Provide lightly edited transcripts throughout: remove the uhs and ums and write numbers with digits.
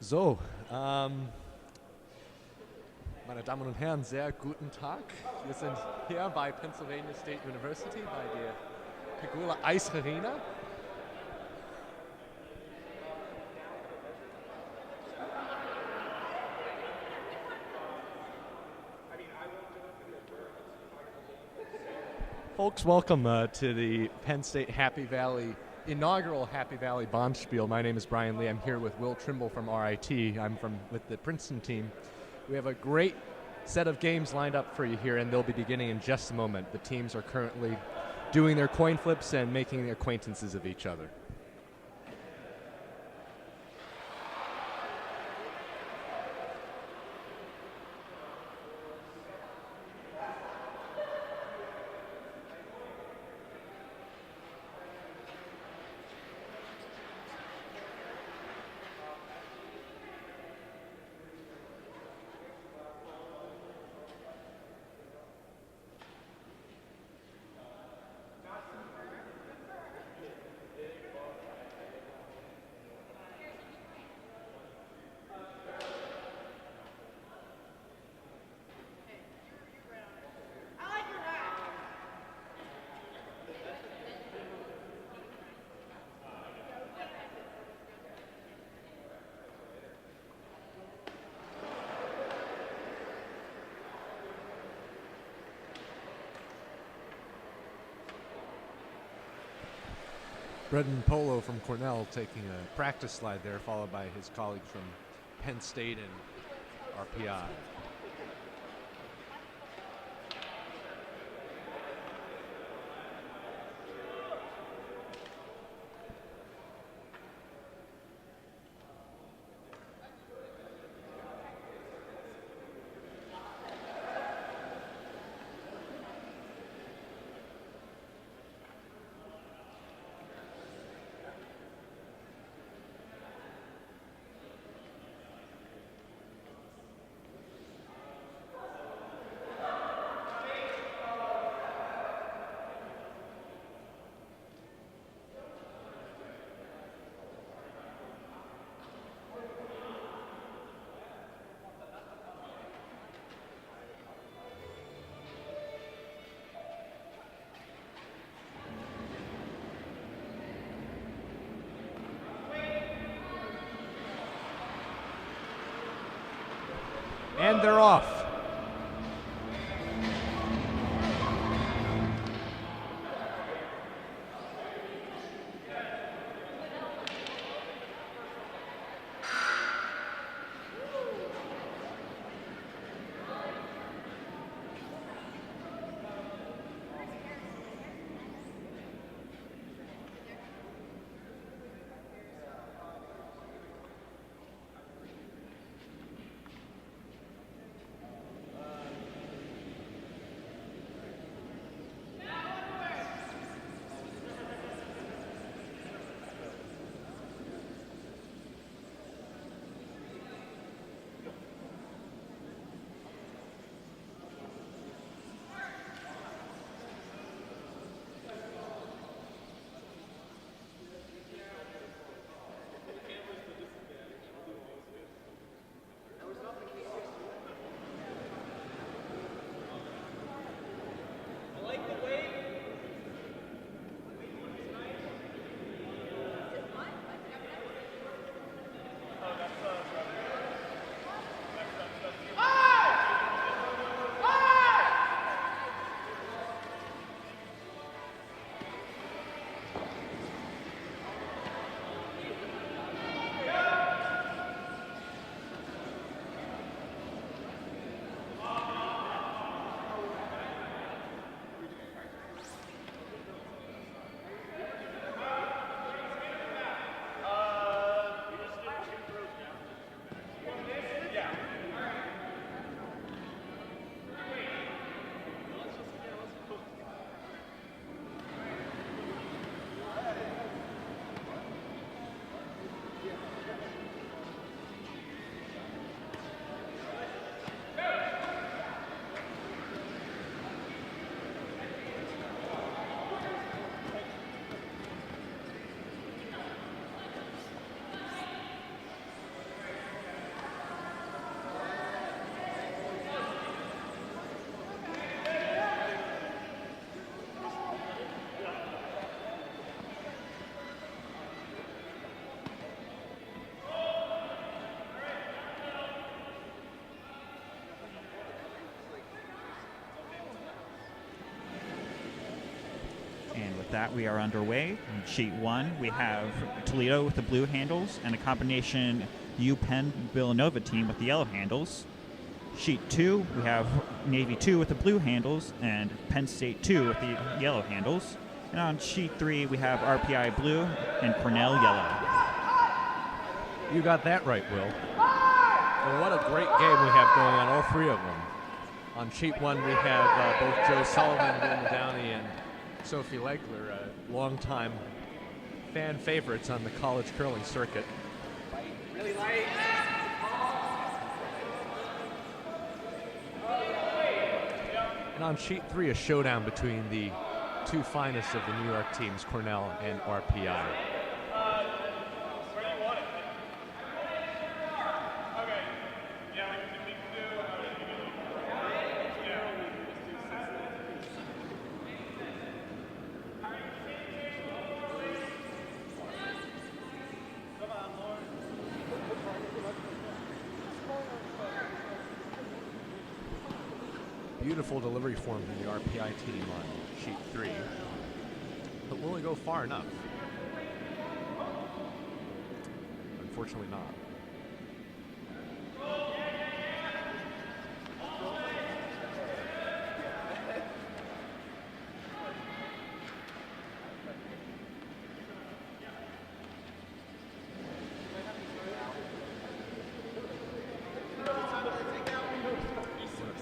So, meine Damen und Herren, sehr guten Tag. Wir sind hier bei Pennsylvania State University, bei der Pegula Ice Arena. Folks, welcome to the Penn State Happy Valley, inaugural Happy Valley Bonspiel. My name is Brian Lee. I'm here with Will Trimble from RIT. I'm with the Princeton team. We have a great set of games lined up for you here, and they'll be beginning in just a moment. The teams are currently doing their coin flips and making the acquaintances of each other. Brendan Polo from Cornell taking a practice slide there, followed by his colleagues from Penn State and RPI. And they're off. with that, we are underway. In sheet 1, we have Toledo with the blue handles and a combination UPenn Villanova team with the yellow handles. Sheet 2, we have Navy 2 with the blue handles and Penn State 2 with the yellow handles. And on sheet 3, we have RPI blue and Cornell yellow. You got that right, Will. Well, what a great game we have going on, all three of them. On sheet 1, we have both Joe Sullivan, Will Downey, and Sophie Legler, longtime fan favorites on the college curling circuit. Really light. And on sheet 3, a showdown between the two finest of the New York teams, Cornell and RPI. Beautiful delivery form from the RPI team on sheet 3, but will it go far enough? Unfortunately not.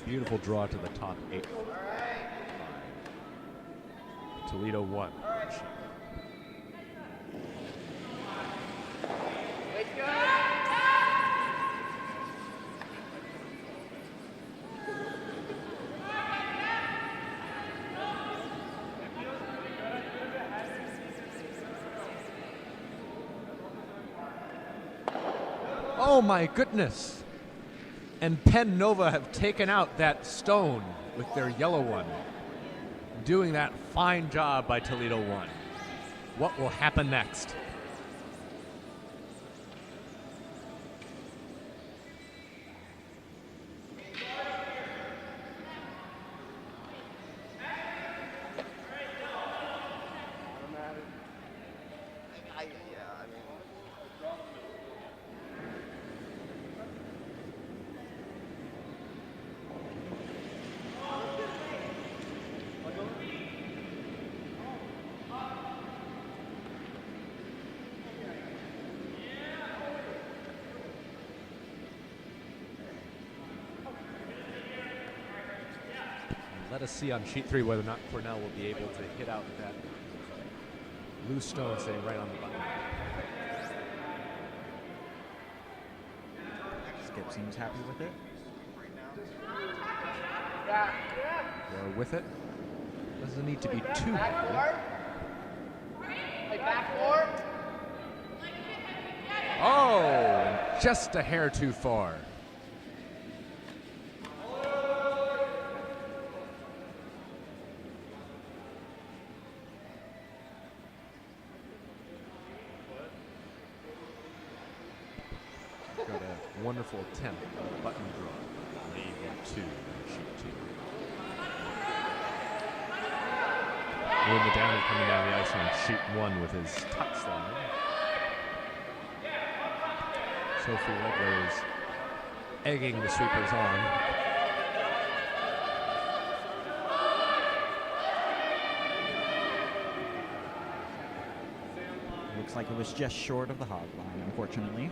Beautiful draw to the top 8. Toledo 1. Oh my goodness! And Penn Nova have taken out that stone with their yellow one. Doing that fine job by Toledo 1. What will happen next? Let us see on sheet 3 whether or not Cornell will be able to hit out that loose stone sitting right on the button. Skip seems happy with it. Or with it. Doesn't need to be too heavy. Oh, just a hair too far. Got a wonderful attempt at button draw. Navy 2, sheet 2. Will Downey coming down the ice on sheet 1 with his tuck slide. Sophie Legler is egging the sweepers on. Looks like it was just short of the hog line, unfortunately.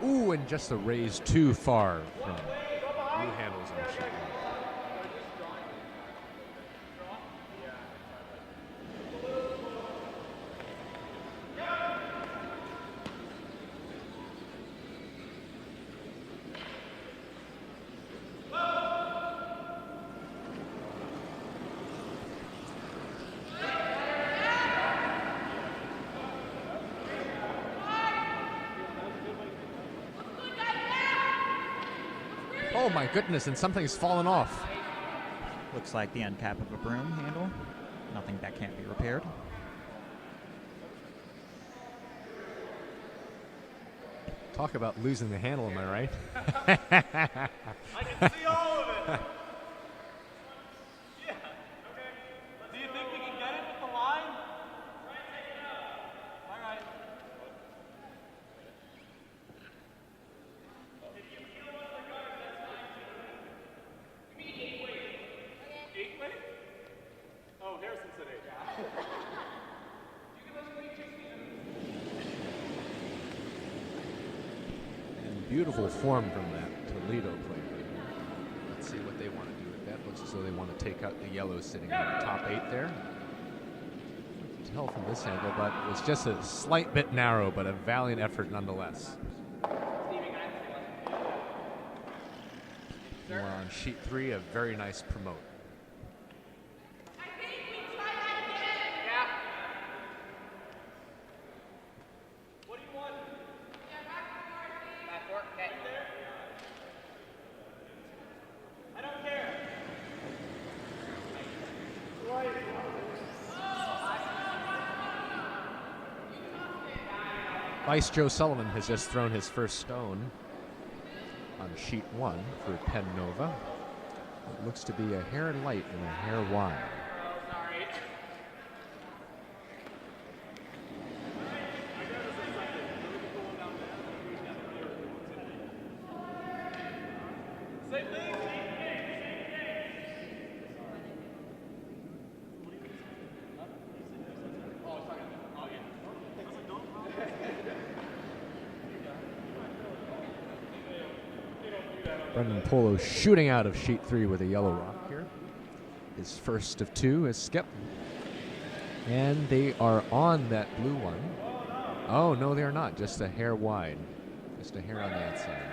Ooh, and just a raise too far from blue handles on sheet 1. Oh my goodness, and something's fallen off. Looks like the end cap of a broom handle. Nothing that can't be repaired. Talk about losing the handle, am I right? I can see all of it. Yeah. Okay. Do you think we can get it with the line? All right. Eight-way? Oh, Harrison said eight. And beautiful form from that Toledo player. Let's see what they want to do with that. Looks as though they want to take out the yellow sitting in the top 8 there. You can tell from this angle, but it was just a slight bit narrow, but a valiant effort nonetheless. We're on sheet 3, a very nice promote. What do you want? Back work, okay. I don't care. Vice Joe Sullivan has just thrown his first stone on sheet 1 for Penn Nova. It looks to be a hair light and a hair wide. Sorry. Same thing. Brendan Polo shooting out of sheet 3 with a yellow rock here. His first of 2 is Skip. And they are on that blue one. Oh, no, they're not. Just a hair wide. Just a hair on the outside.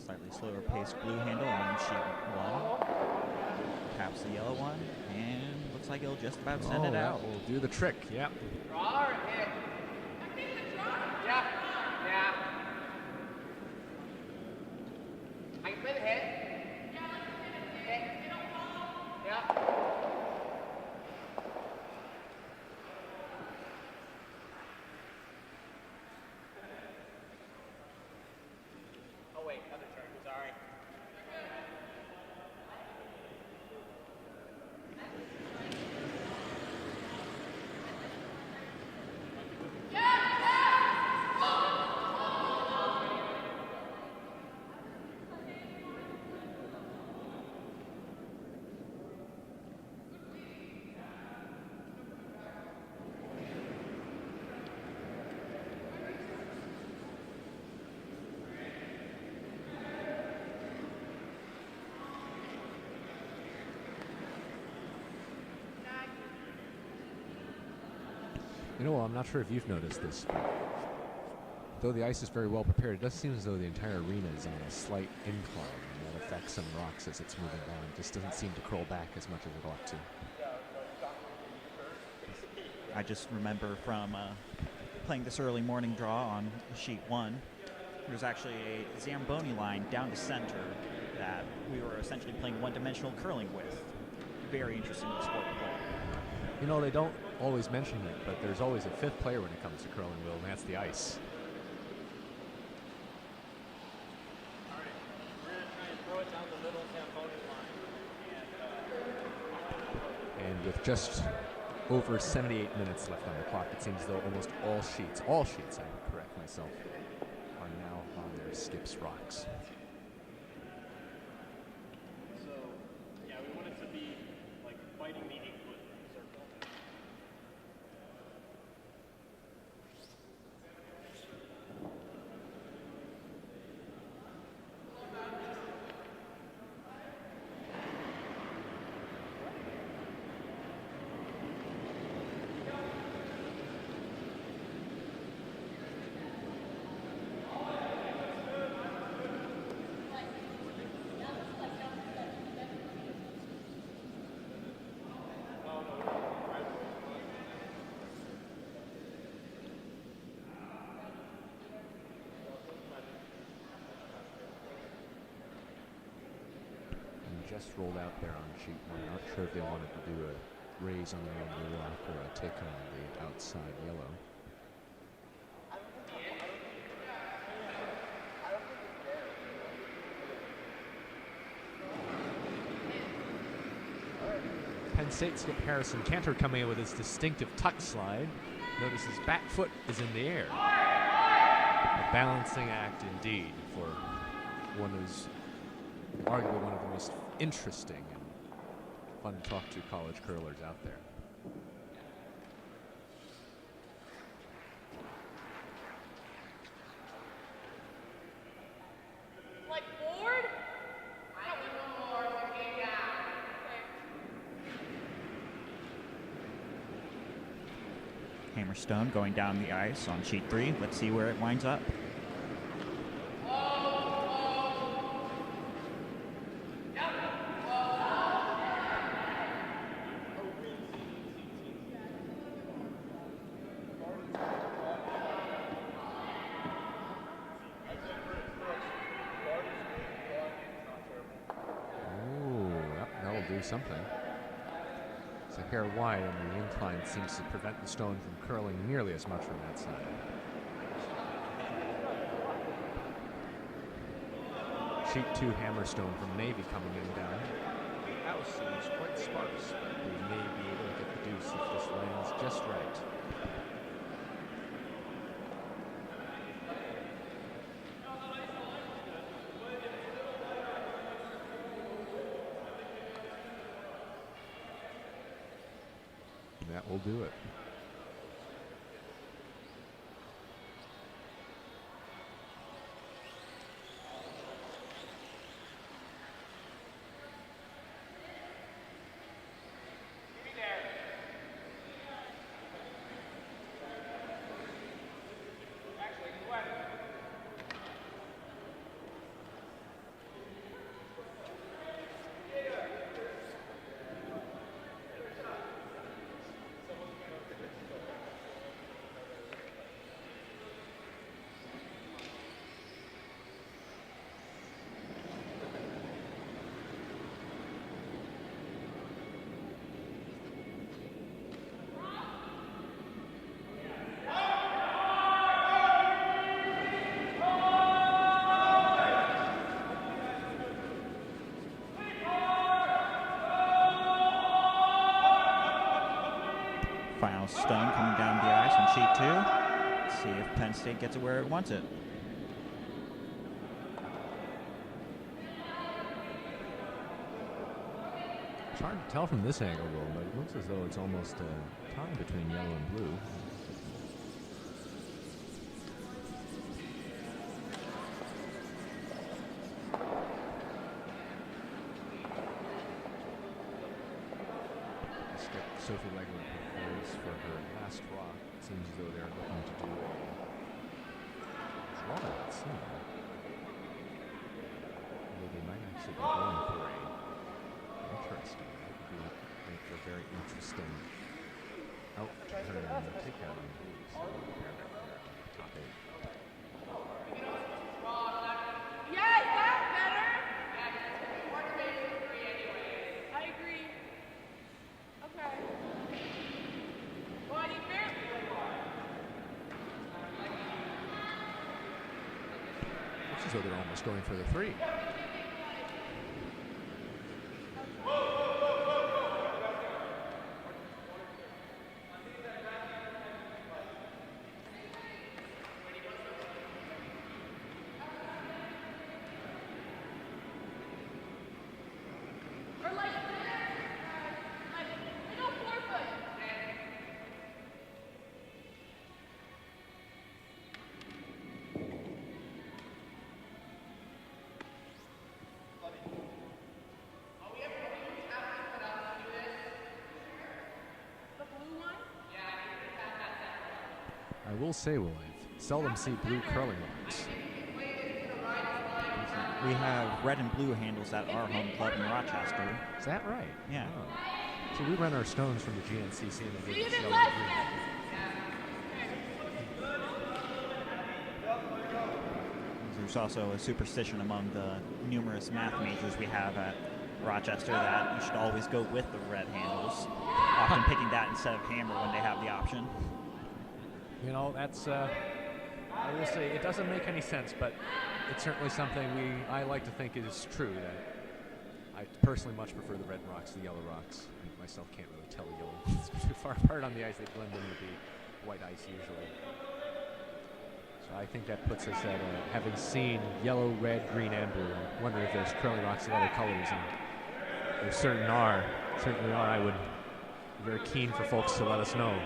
Slightly slower paced blue handle on sheet 1. Taps the yellow one, and looks like it'll just about send it out. That will do the trick, yep. Draw or hit? Yeah. Yeah. I can play the hit. Hit. Yeah. Oh wait, other turn. Sorry. You know, I'm not sure if you've noticed this, but though the ice is very well prepared, it does seem as though the entire arena is on a slight incline, and that affects some rocks as it's moving down. It just doesn't seem to curl back as much as it ought to. I just remember from playing this early morning draw on sheet 1, there's actually a Zamboni line down the center that we were essentially playing one-dimensional curling with. Very interesting sport to play. You know, they don't always mention it, but there's always a 5th player when it comes to curling, Will, and that's the ice. All right. We're going to try and throw it down the middle Zamboni line. And with just over 78 minutes left on the clock, it seems as though almost all sheets, I would correct myself, are now on their skips rocks. So, yeah, we want it to be like fighting the 8-foot circle. just rolled out there on sheet 1. Not sure if they wanted to do a raise on their own blue rock or a tick on the outside yellow. Penn State skip Harrison Cantor coming in with his distinctive tuck slide. Notice his back foot is in the air. A balancing act indeed for one who's arguably one of the most interesting and fun to talk to college curlers out there. Hammerstone going down the ice on sheet 3. Let's see where it winds up. Do something. It's a hair wide, and the incline seems to prevent the stone from curling nearly as much from that side. Sheet 2 Hammerstone from Navy coming in down. The house seems quite sparse, but we may be able to get the deuce if this lands just right. That will do it. Final stone coming down the ice on sheet 2. Let's see if Penn State gets it where it wants it. It's hard to tell from this angle, Will, but it looks as though it's almost a tie between yellow and blue. Sophie Legler prepares for her last rock. It seems as though they're looking to do a draw, it seems. Although they might actually be going for a interesting. That would make for a very interesting out-turn takeout on the blue. So they're top 8. So they're almost going for the 3. I will say, Will, I seldom see blue curling rocks. We have red and blue handles at our home club in Rochester. Is that right? Yeah. Oh. So we rent our stones from the GNCC and they give us yellow and green. There's also a superstition among the numerous math majors we have at Rochester that you should always go with the red handles, often picking that instead of hammer when they have the option. You know, that's, I will say, it doesn't make any sense, but it's certainly something I like to think is true, that I personally much prefer the red rocks to the yellow rocks. I myself can't really tell the yellow. It's too far apart on the ice. They blend in with the white ice usually. So I think that puts us at having seen yellow, red, green, and blue. I wonder if there's curly rocks of other colors, and there certainly are. I would be very keen for folks to let us know.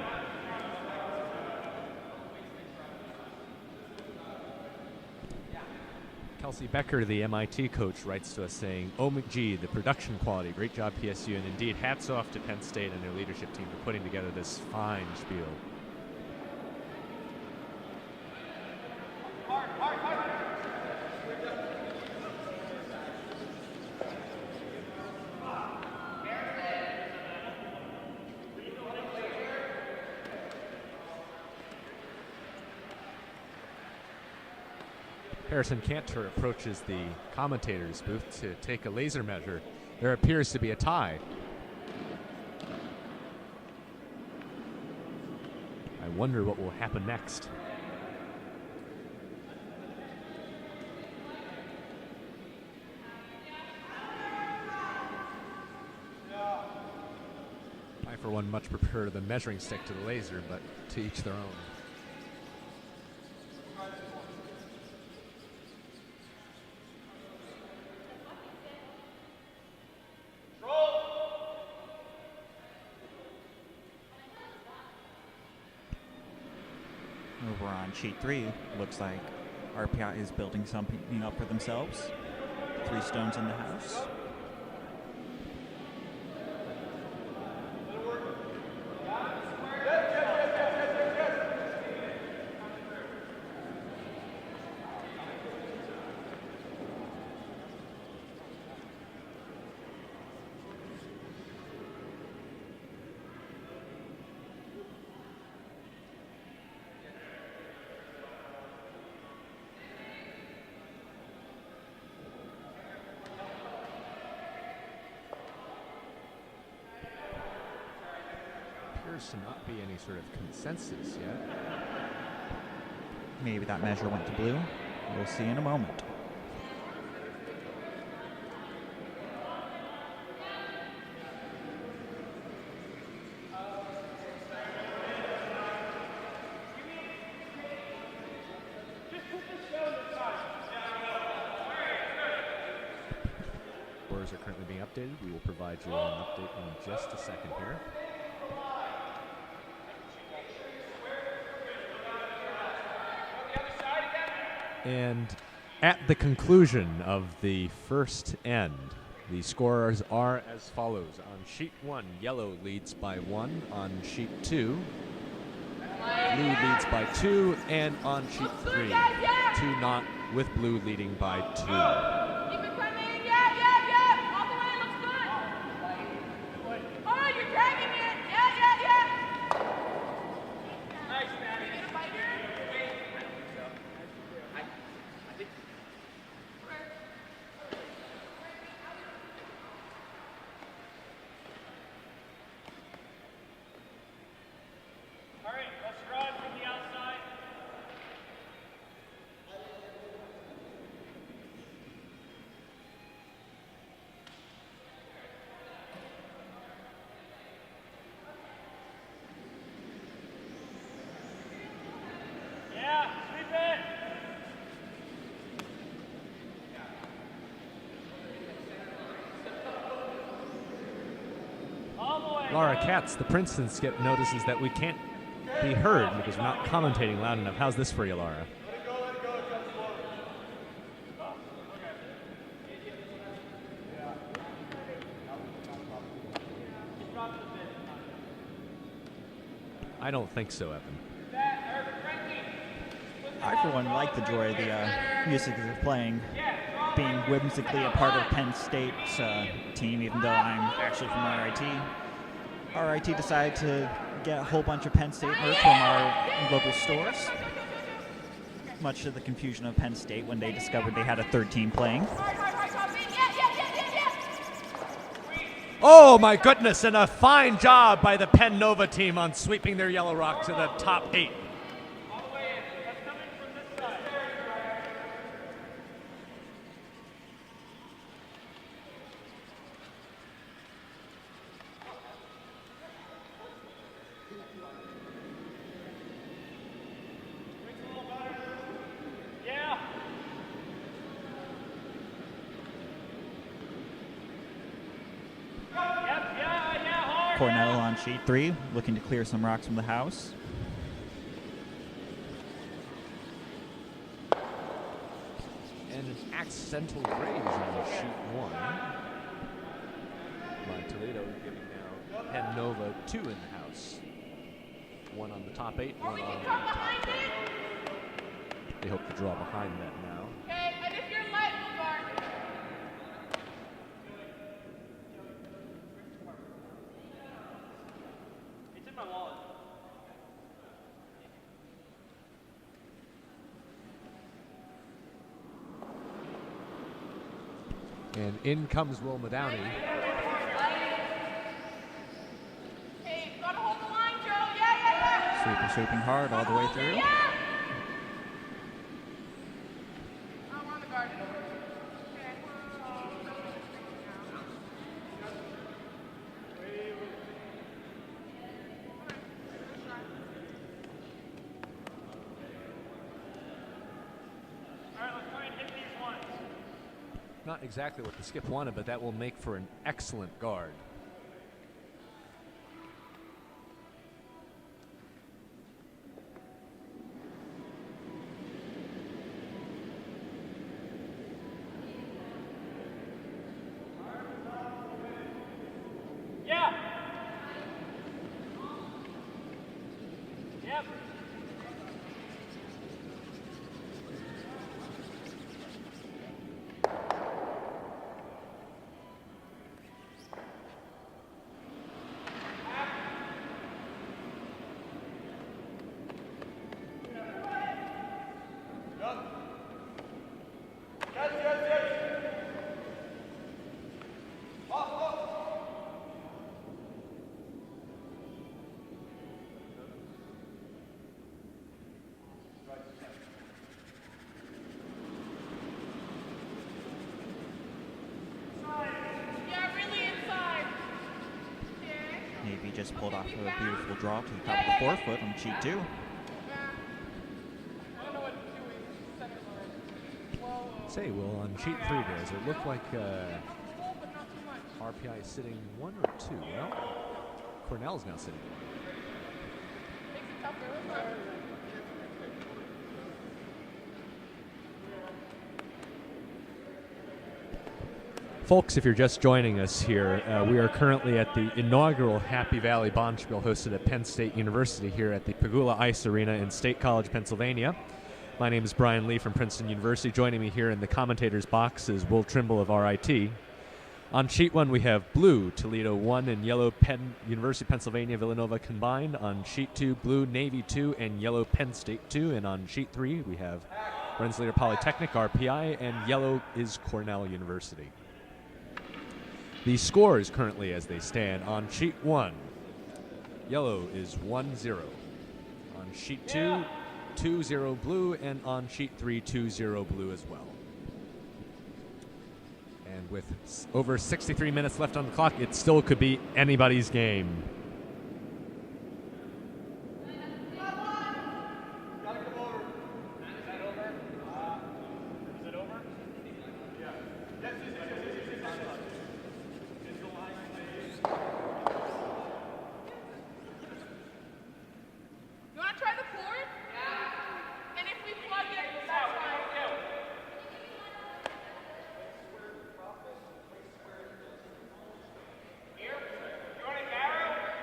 Kelsey Becker, the MIT coach, writes to us saying, "Oh, McGee, the production quality, great job PSU, and indeed hats off to Penn State and their leadership team for putting together this fine spiel." Harrison Cantor approaches the commentator's booth to take a laser measure. There appears to be a tie. I wonder what will happen next. I, for one, much prefer the measuring stick to the laser, but to each their own. Over on sheet 3, looks like RPI is building something up for themselves. 3 stones in the house. To not be any sort of consensus yet. Maybe that measure went to blue. We'll see in a moment. Scores are currently being updated. We will provide you an update in just a second here. And at the conclusion of the first end, the scores are as follows. On sheet 1, yellow leads by 1. On sheet 2, blue leads by 2. And on sheet 3, 2 not, with blue leading by 2. Laura Katz, the Princeton skip, notices that we can't be heard because we're not commentating loud enough. How's this for you, Laura? I don't think so, Evan. I, for one, like the joy of the music that they're playing, being whimsically a part of Penn State's team, even though I'm actually from RIT. RIT decided to get a whole bunch of Penn State merch from our local stores, much to the confusion of Penn State when they discovered they had a third team playing. Oh my goodness, and a fine job by the Penn Nova team on sweeping their Yellow Rock to the top 8. All the way in. That's coming from this side. Makes it a little better. Yeah. Yep, yeah, hard. Cornell on sheet 3, looking to clear some rocks from the house. And an accidental raise on sheet 1 by Toledo, giving now Penn Nova 2 in the house. 1 on the top 8, 1 on the top 10. They hope to draw behind that now. Okay, and if you're light, we'll guard. It's in my wallet. And in comes Will Madowney. Hey, gotta hold the line, Joe. Yeah. Sweeping hard all the way through. Yeah. I'm on the guard. Okay. All right, let's try and hit these ones. Not exactly what the skip wanted, but that will make for an excellent guard. Yeah. Yep. Yeah, really inside. Okay. Navy just pulled off a beautiful draw to the top of the forefoot on sheet 2. Yeah. I don't know what to do with second line. Whoa. Say, Will, on sheet 3 there, does it look like Full, but not too much. RPI is sitting 1 or 2? Well, Cornell's now sitting 1. Makes it tougher. Folks, if you're just joining us here, we are currently at the inaugural Happy Valley Bonspiel hosted at Penn State University here at the Pagula Ice Arena in State College, Pennsylvania. My name is Brian Lee from Princeton University. Joining me here in the commentator's box is Will Trimble of RIT. On sheet 1, we have blue, Toledo 1, and yellow, Penn University, Pennsylvania, Villanova combined. On sheet 2, blue, Navy 2, and yellow, Penn State 2. And on sheet 3, we have Rensselaer Polytechnic, RPI, and yellow is Cornell University. The scores currently as they stand: on sheet 1, yellow is 1-0. On sheet 2, 2-0 blue, and on sheet 3, 2-0 blue as well. And with over 63 minutes left on the clock, it still could be anybody's game. You want to try the cord? Yeah. And if we plug it, that's fine. Here? You want an arrow?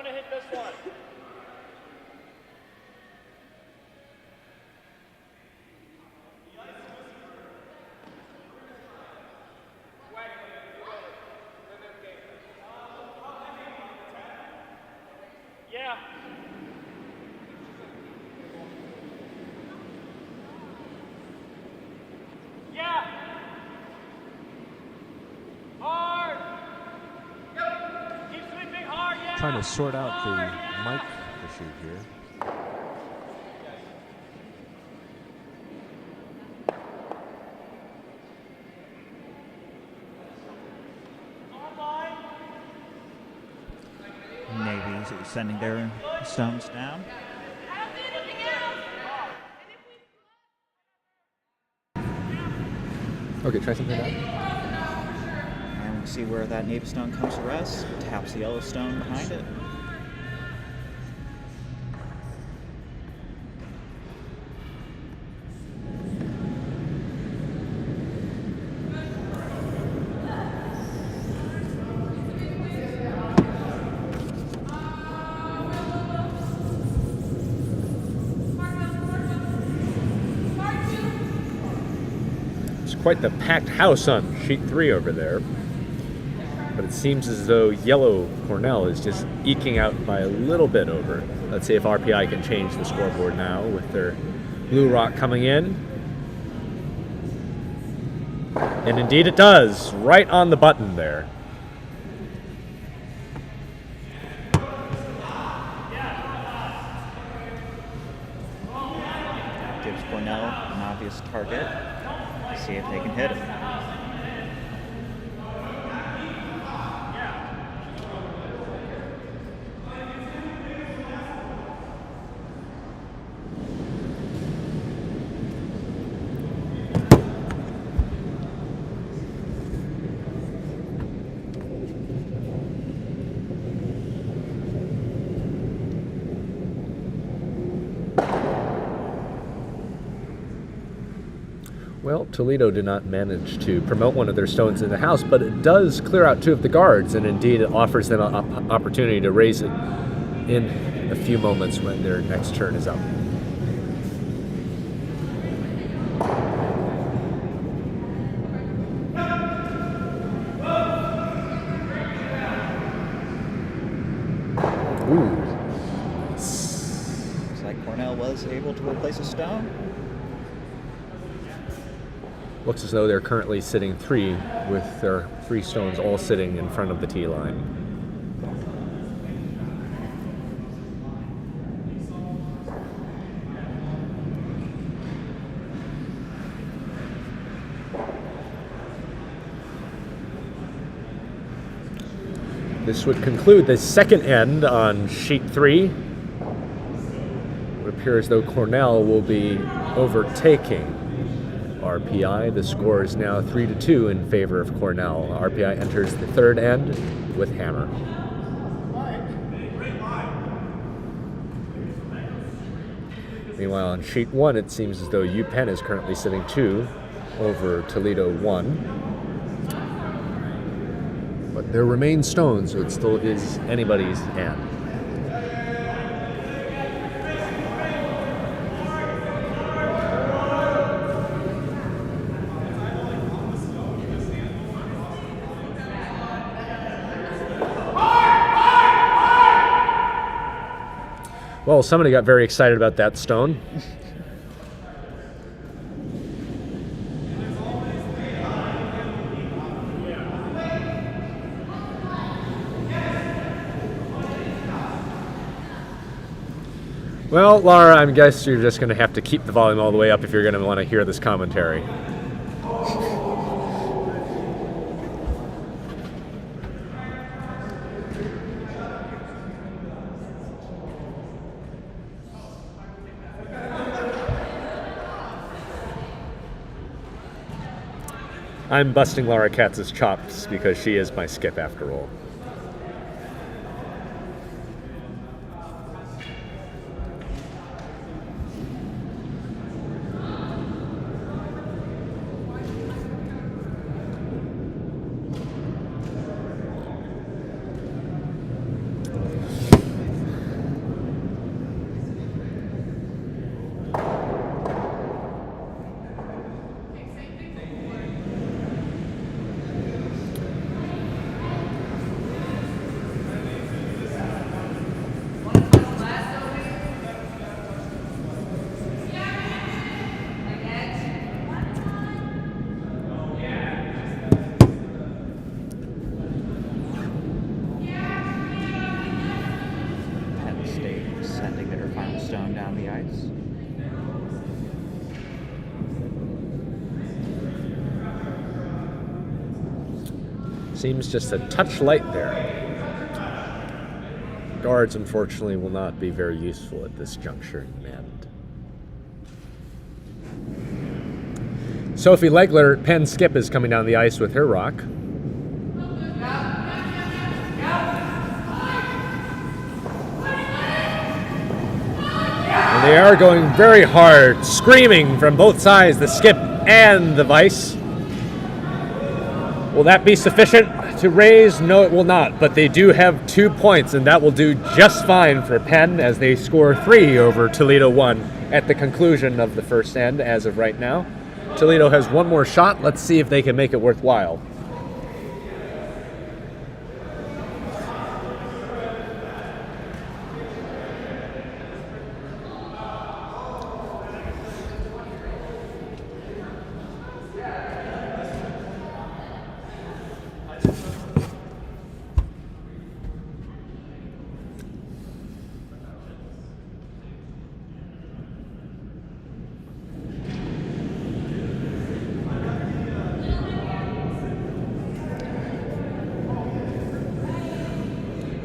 gonna hit this one. Yeah. Yeah. Hard. Keep sweeping hard, yeah. Trying to sort out the mic issue here. Navy's sending their stones down. I don't see anything else. And if we Okay, try something else. And we see where that Navy stone comes to rest. Taps the yellow stone behind it. It's quite the packed house on sheet 3 over there. But it seems as though yellow Cornell is just eking out by a little bit over. Let's see if RPI can change the scoreboard now with their blue rock coming in. And indeed it does, right on the button there. Gives Cornell an obvious target. See if they can hit it. Well, Toledo did not manage to promote one of their stones in the house, but it does clear out 2 of the guards, and indeed it offers them an opportunity to raise it in a few moments when their next turn is up. Ooh. Looks like Cornell was able to replace a stone. Looks as though they're currently sitting 3 with their 3 stones all sitting in front of the tee line. This would conclude the second end on sheet 3. It would appear as though Cornell will be overtaking RPI. The score is now 3-2 in favor of Cornell. RPI enters the third end with hammer. Meanwhile, on sheet 1, it seems as though UPenn is currently sitting 2 over Toledo 1. But there remain stones, so it still is anybody's end. Well, somebody got very excited about that stone. Well, Laura, I guess you're just going to have to keep the volume all the way up if you're going to want to hear this commentary. I'm busting Laura Katz's chops because she is my skip after all. down the ice. Seems just a touch light there. Guards, unfortunately, will not be very useful at this juncture in end. Sophie Legler, Penn Skip, is coming down the ice with her rock. And they are going very hard, screaming from both sides, the skip and the vice. Will that be sufficient to raise? No, it will not, but they do have 2 points, and that will do just fine for Penn as they score 3 over Toledo 1 at the conclusion of the first end as of right now. Toledo has one more shot. Let's see if they can make it worthwhile.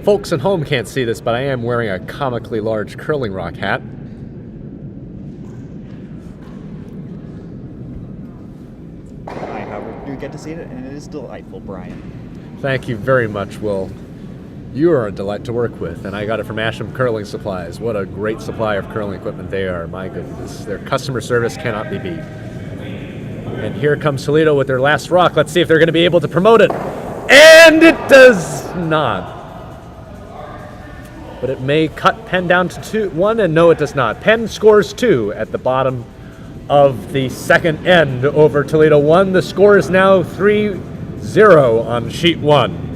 Folks at home can't see this, but I am wearing a comically large curling rock hat. I, however, do get to see it, and it is delightful, Brian. Thank you very much, Will. You are a delight to work with, and I got it from Asham Curling Supplies. What a great supply of curling equipment they are. My goodness, their customer service cannot be beat. And here comes Toledo with their last rock. Let's see if they're going to be able to promote it. And it does not. But it may cut Penn down to 1, and no, it does not. Penn scores 2 at the bottom of the second end over Toledo 1. The score is now 3-0 on sheet 1.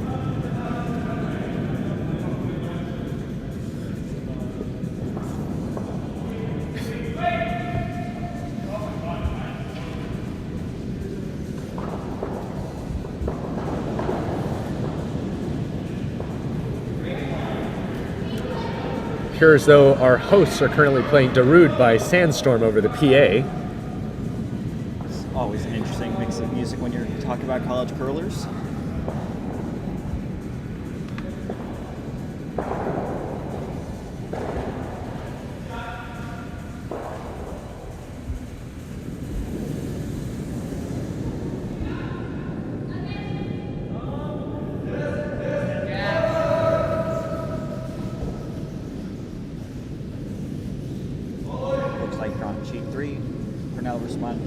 Appear as though our hosts are currently playing Darude by Sandstorm over the PA. It's always an interesting mix of music when you're talking about college curlers.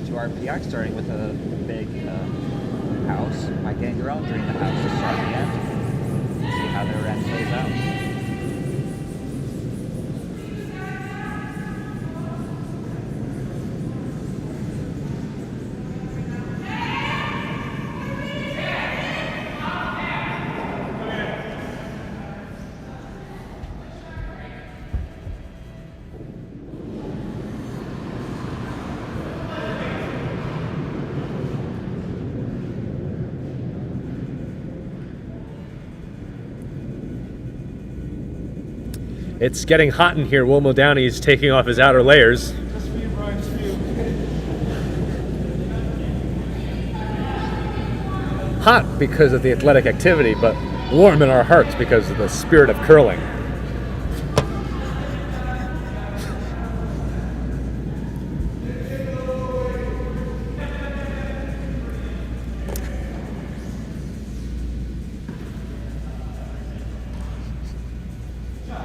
To RPI, starting with a big house. Might get your own during the house to start the end. See how their end plays out. It's getting hot in here. Wilmo Downey's taking off his outer layers. Hot because of the athletic activity, but warm in our hearts because of the spirit of curling.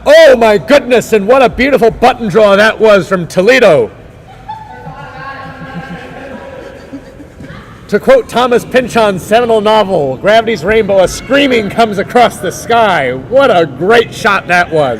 Oh my goodness, and what a beautiful button draw that was from Toledo. To quote Thomas Pynchon's seminal novel, Gravity's Rainbow, a screaming comes across the sky. What a great shot that was.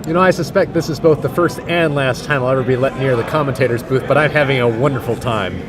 You know, I suspect this is both the first and last time I'll ever be let near the commentator's booth, but I'm having a wonderful time.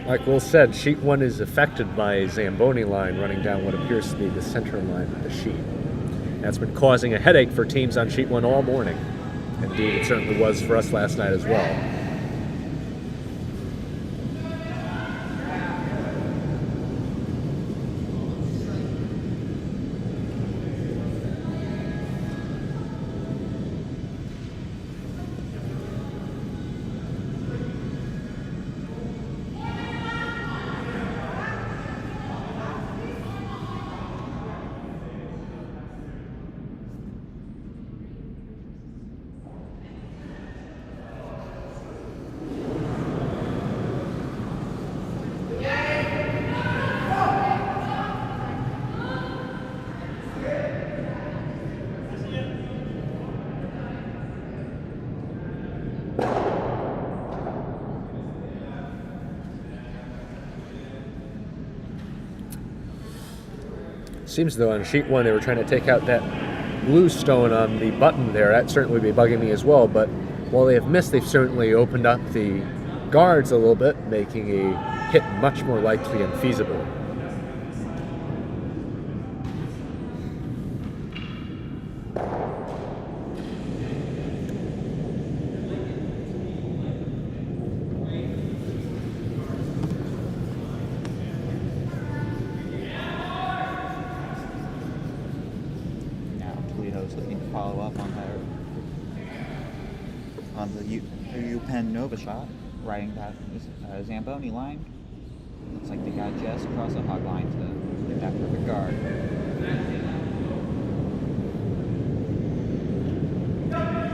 Like Will said, sheet 1 is affected by a Zamboni line running down what appears to be the center line of the sheet. That's been causing a headache for teams on sheet 1 all morning. Indeed, it certainly was for us last night as well. Seems though on sheet 1 they were trying to take out that blue stone on the button there. That certainly would be bugging me as well, but while they have missed, they've certainly opened up the guards a little bit, making a hit much more likely and feasible. Looking to follow up on the U-Penn Nova shot, riding that Zamboni line. Looks like they got just across the hog line to get that perfect guard.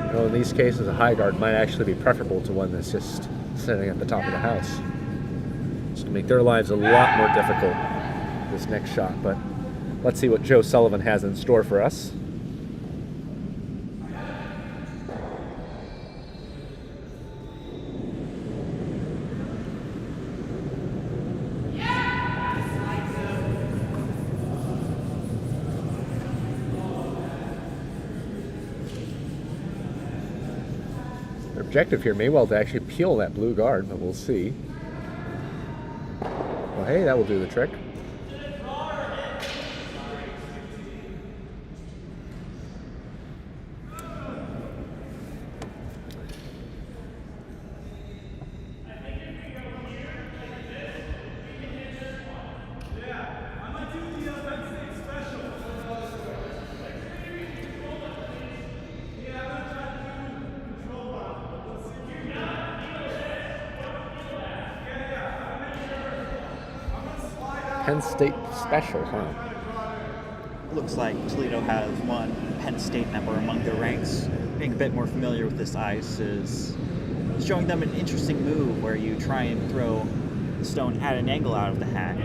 You know, in these cases, a high guard might actually be preferable to one that's just sitting at the top of the house. It's going to make their lives a lot more difficult, this next shot, but let's see what Joe Sullivan has in store for us. objective here may well to actually peel that blue guard, but we'll see. Well, hey, that will do the trick. Penn State special, huh? Looks like Toledo has one Penn State member among their ranks. Being a bit more familiar with this ice is showing them an interesting move where you try and throw the stone at an angle out of the hack,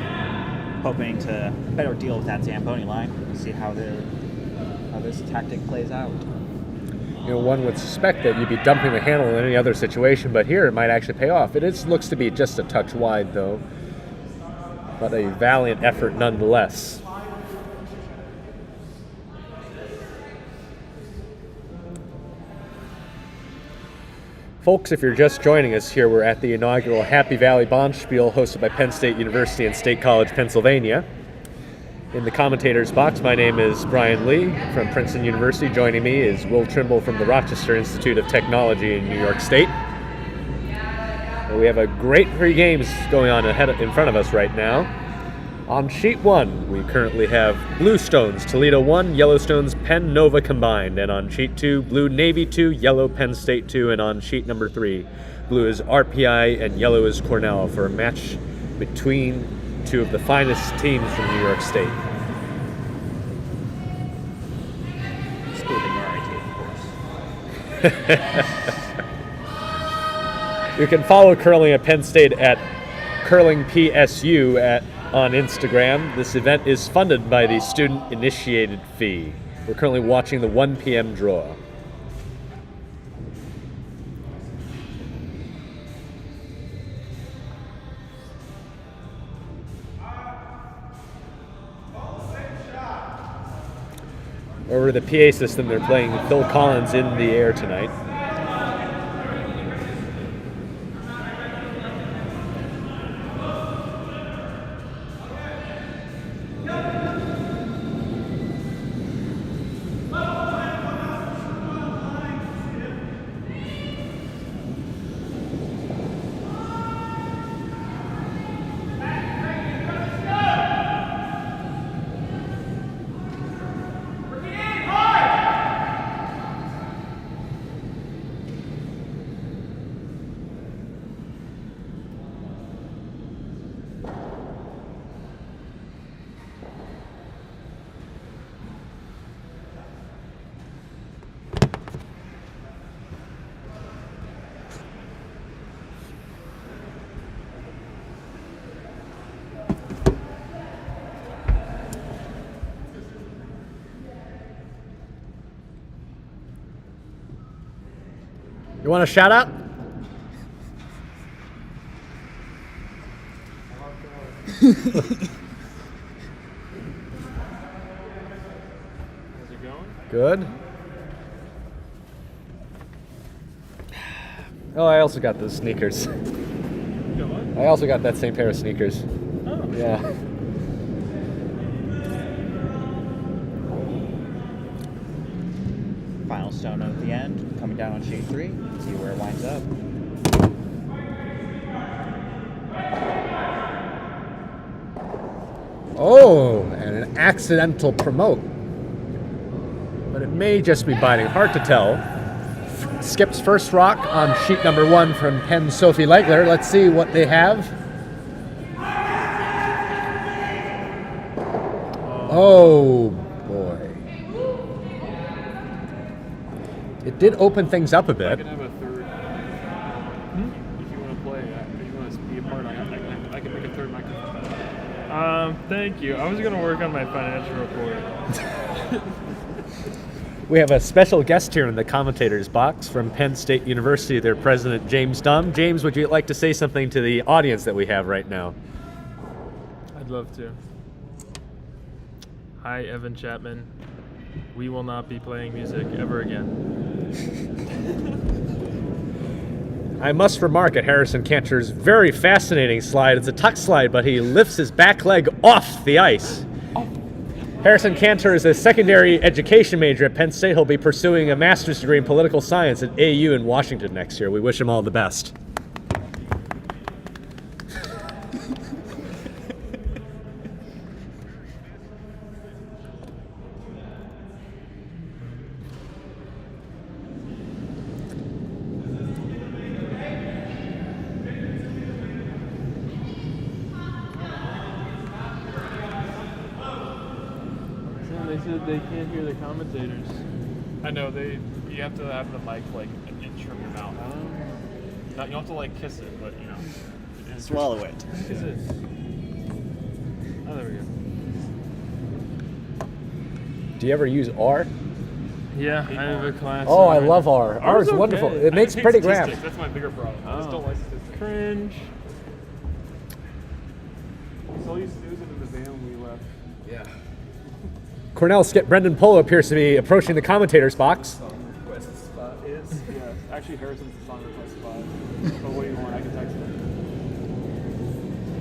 hoping to better deal with that Zamboni line. See how this tactic plays out. You know, one would suspect that you'd be dumping the handle in any other situation, but here it might actually pay off. Looks to be just a touch wide, though, but a valiant effort nonetheless. Folks, if you're just joining us here, we're at the inaugural Happy Valley Bonspiel hosted by Penn State University and State College, Pennsylvania. In the commentator's box, my name is Brian Lee from Princeton University. Joining me is Will Trimble from the Rochester Institute of Technology in New York State. And we have a great three games going on in front of us right now. On sheet 1, we currently have Blue Stones, Toledo 1, Yellow Stones, Penn Nova combined. And on sheet 2, Blue Navy 2, Yellow Penn State 2. And on sheet number 3, Blue is RPI and Yellow is Cornell for a match between two of the finest teams from New York State. Excluding RIT, of course. You can follow curling at Penn State at curlingpsu on Instagram. This event is funded by the student initiated fee. We're currently watching the 1 p.m. draw. Over the PA system, they're playing Phil Collins in the air tonight. You want a shout out? How's it going? Good. Oh, I also got those sneakers. You got what? I also got that same pair of sneakers. Oh. Yeah. Final stone at the end, coming down on sheet 3. See where it winds up. Oh, and an accidental promote. But it may just be biting. Hard to tell. Skips first rock on sheet number 1 from Penn Sophie Legler. Let's see what they have. Oh, boy. It did open things up a I bit. can have a third. If you want to play, if you want to be a part, I can make a third microphone. Thank you. I was going to work on my financial report. We have a special guest here in the commentator's box from Penn State University, their president, James Dumm. James, would you like to say something to the audience that we have right now? I'd love to. Hi, Evan Chapman. We will not be playing music ever again. I must remark at Harrison Cantor's very fascinating slide. It's a tuck slide, but he lifts his back leg off the ice. Harrison Cantor is a secondary education major at Penn State. He'll be pursuing a master's degree in political science at AU in Washington next year. We wish him all the best. They said they can't hear the commentators. I know you have to have the mic like an inch from your mouth. Not, you don't have to like kiss it, but you know. Swallow it. Is it? Oh, there we go. Do you ever use R? Yeah, I have a class. Oh, I love R. R is okay. wonderful. It I makes hate pretty statistics. graphs. That's my bigger problem. I just don't like statistics. Cringe. So used to use it in the van when we left. Yeah. Cornell skip Brendan Polo appears to be approaching the commentator's box. Request spot is? Yeah. Actually, Harrison's the song request spot. But what do you want? I can text him.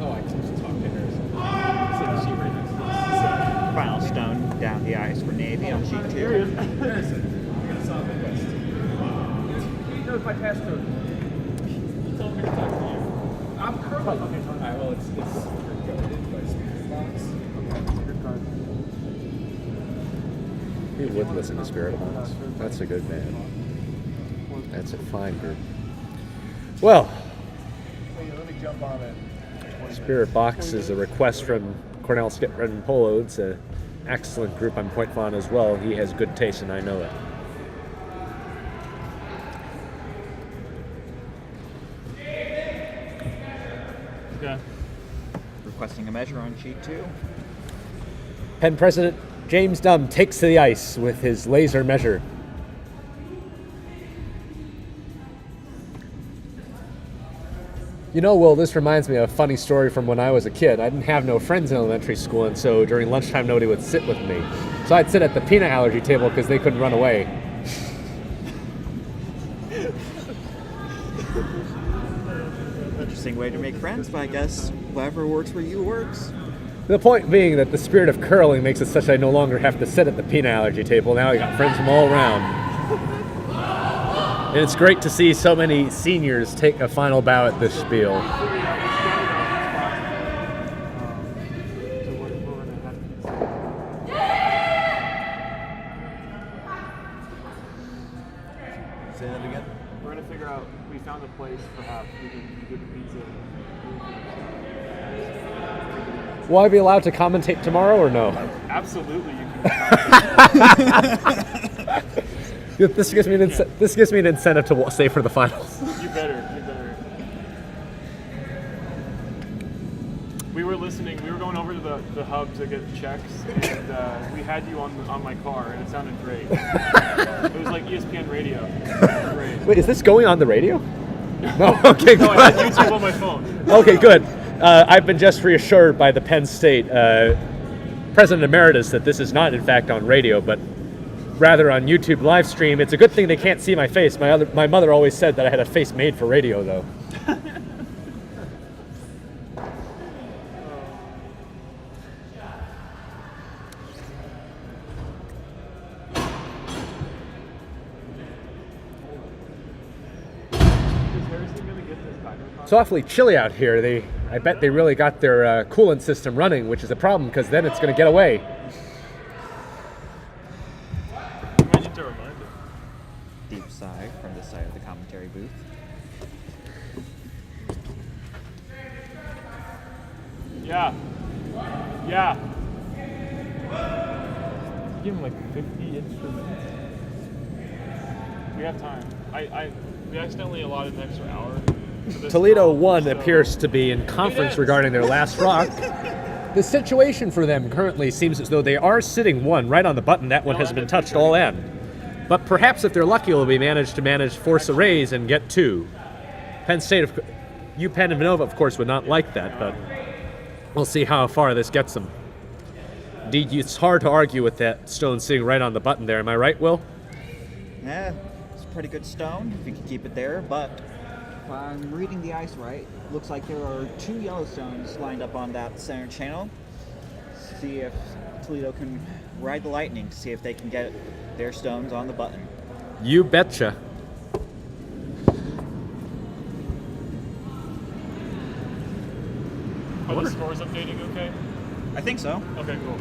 Oh, I can just talk to Harrison. It's like a sheet right next to us. Final stone down the ice for Navy on sheet 2. Harrison, I got a song request. He knows my passcode. You told me to text you. I'm currently. Okay, all right, well, it's coded by Spirit Box. Okay, it's a good card. We would listen to Spirit Box. That's a good band. That's a fine group. Well, Wait, let me jump on it. Spirit Box is a request from Cornell skip Brendan Polo. It's an excellent group. I'm quite fond as well. He has good taste, and I know it. Okay. Requesting a measure on sheet 2. Penn President James Dunn takes to the ice with his laser measure. You know, Will, this reminds me of a funny story from when I was a kid. I didn't have no friends in elementary school, and so during lunchtime, nobody would sit with me. So I'd sit at the peanut allergy table because they couldn't run away. Interesting way to make friends, but I guess whatever works for you works. The point being that the spirit of curling makes it such that I no longer have to sit at the peanut allergy table. Now I got friends from all around. And it's great to see so many seniors take a final bow at this spiel. Say that again. We're gonna figure out. We found a place, perhaps we can get pizza. Will I be allowed to commentate tomorrow or no? Absolutely, you can. This gives me an incentive to stay for the finals. You better. We were listening. We were going over to the hub to get checks, and we had you on my car, and it sounded great. It was like ESPN radio. Great. Wait, is this going on the radio? No. Okay, No, good. I had YouTube on my phone. Okay, good. I've been just reassured by the Penn State President Emeritus that this is not, in fact, on radio, but rather on YouTube live stream. It's a good thing they can't see my face. My mother always said that I had a face made for radio, though. Is Harrison gonna get this back? It's awfully chilly out here. I bet they really got their coolant system running, which is a problem because then it's going to get away. You might need to remind him. Deep sigh from the side of the commentary booth. Yeah. Give him like 50 instruments. We have time. We accidentally allotted an extra hour. for this Toledo round, 1 so- appears to be in conference regarding their last rock. The situation for them currently seems as though they are sitting 1 right on the button. That one has been touched all end. But perhaps if they're lucky, will be managed to force a raise and get 2. Penn State, UPenn and Nova, of course, would not like that, but we'll see how far this gets them. Indeed, it's hard to argue with that stone sitting right on the button there. Am I right, Will? Yeah, it's a pretty good stone if you can keep it there, but I'm reading the ice right, looks like there are 2 Yellowstones lined up on that center channel. See if Toledo can ride the lightning to see if they can get their stones on the button. You betcha. Are the scores updating okay? I think so. Okay, cool.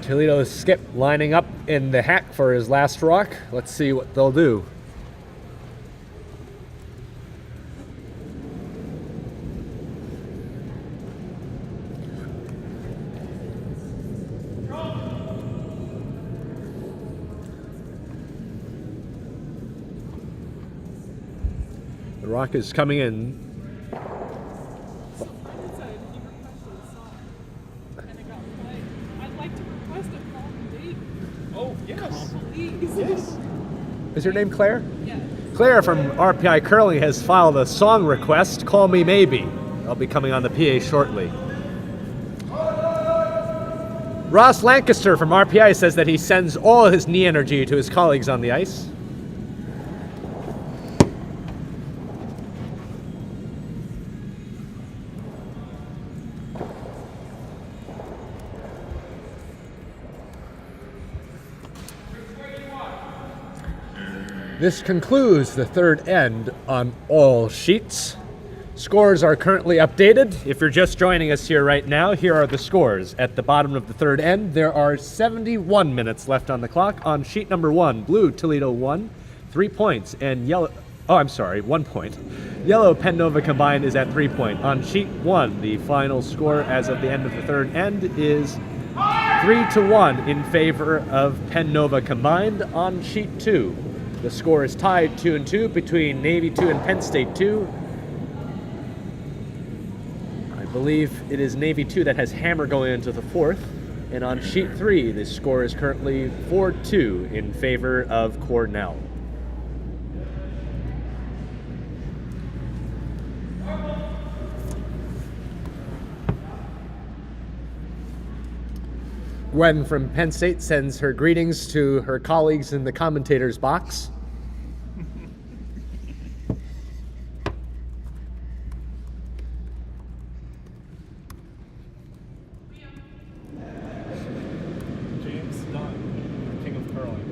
Toledo's Skip lining up in the hack for his last rock. Let's see what they'll do. The rock is coming in. Is your name Claire? Yes. Claire from RPI Curling has filed a song request, Call Me Maybe. I'll be coming on the PA shortly. Ross Lancaster from RPI says that he sends all his knee energy to his colleagues on the ice. This concludes the third end on all sheets. Scores are currently updated. If you're just joining us here right now, here are the scores. At the bottom of the third end, there are 71 minutes left on the clock. On sheet number 1, Blue Toledo 1, 3 points, and Yellow, 1 point. Yellow Penn Nova combined is at 3 points. On sheet 1, the final score as of the end of the third end is 3-1 in favor of Penn Nova combined. On sheet 2, the score is tied 2-2 between Navy 2 and Penn State 2. I believe it is Navy 2 that has Hammer going into the fourth. And on sheet 3, the score is currently 4-2 in favor of Cornell. Gwen from Penn State sends her greetings to her colleagues in the commentators box. James Dunn, King of Curling.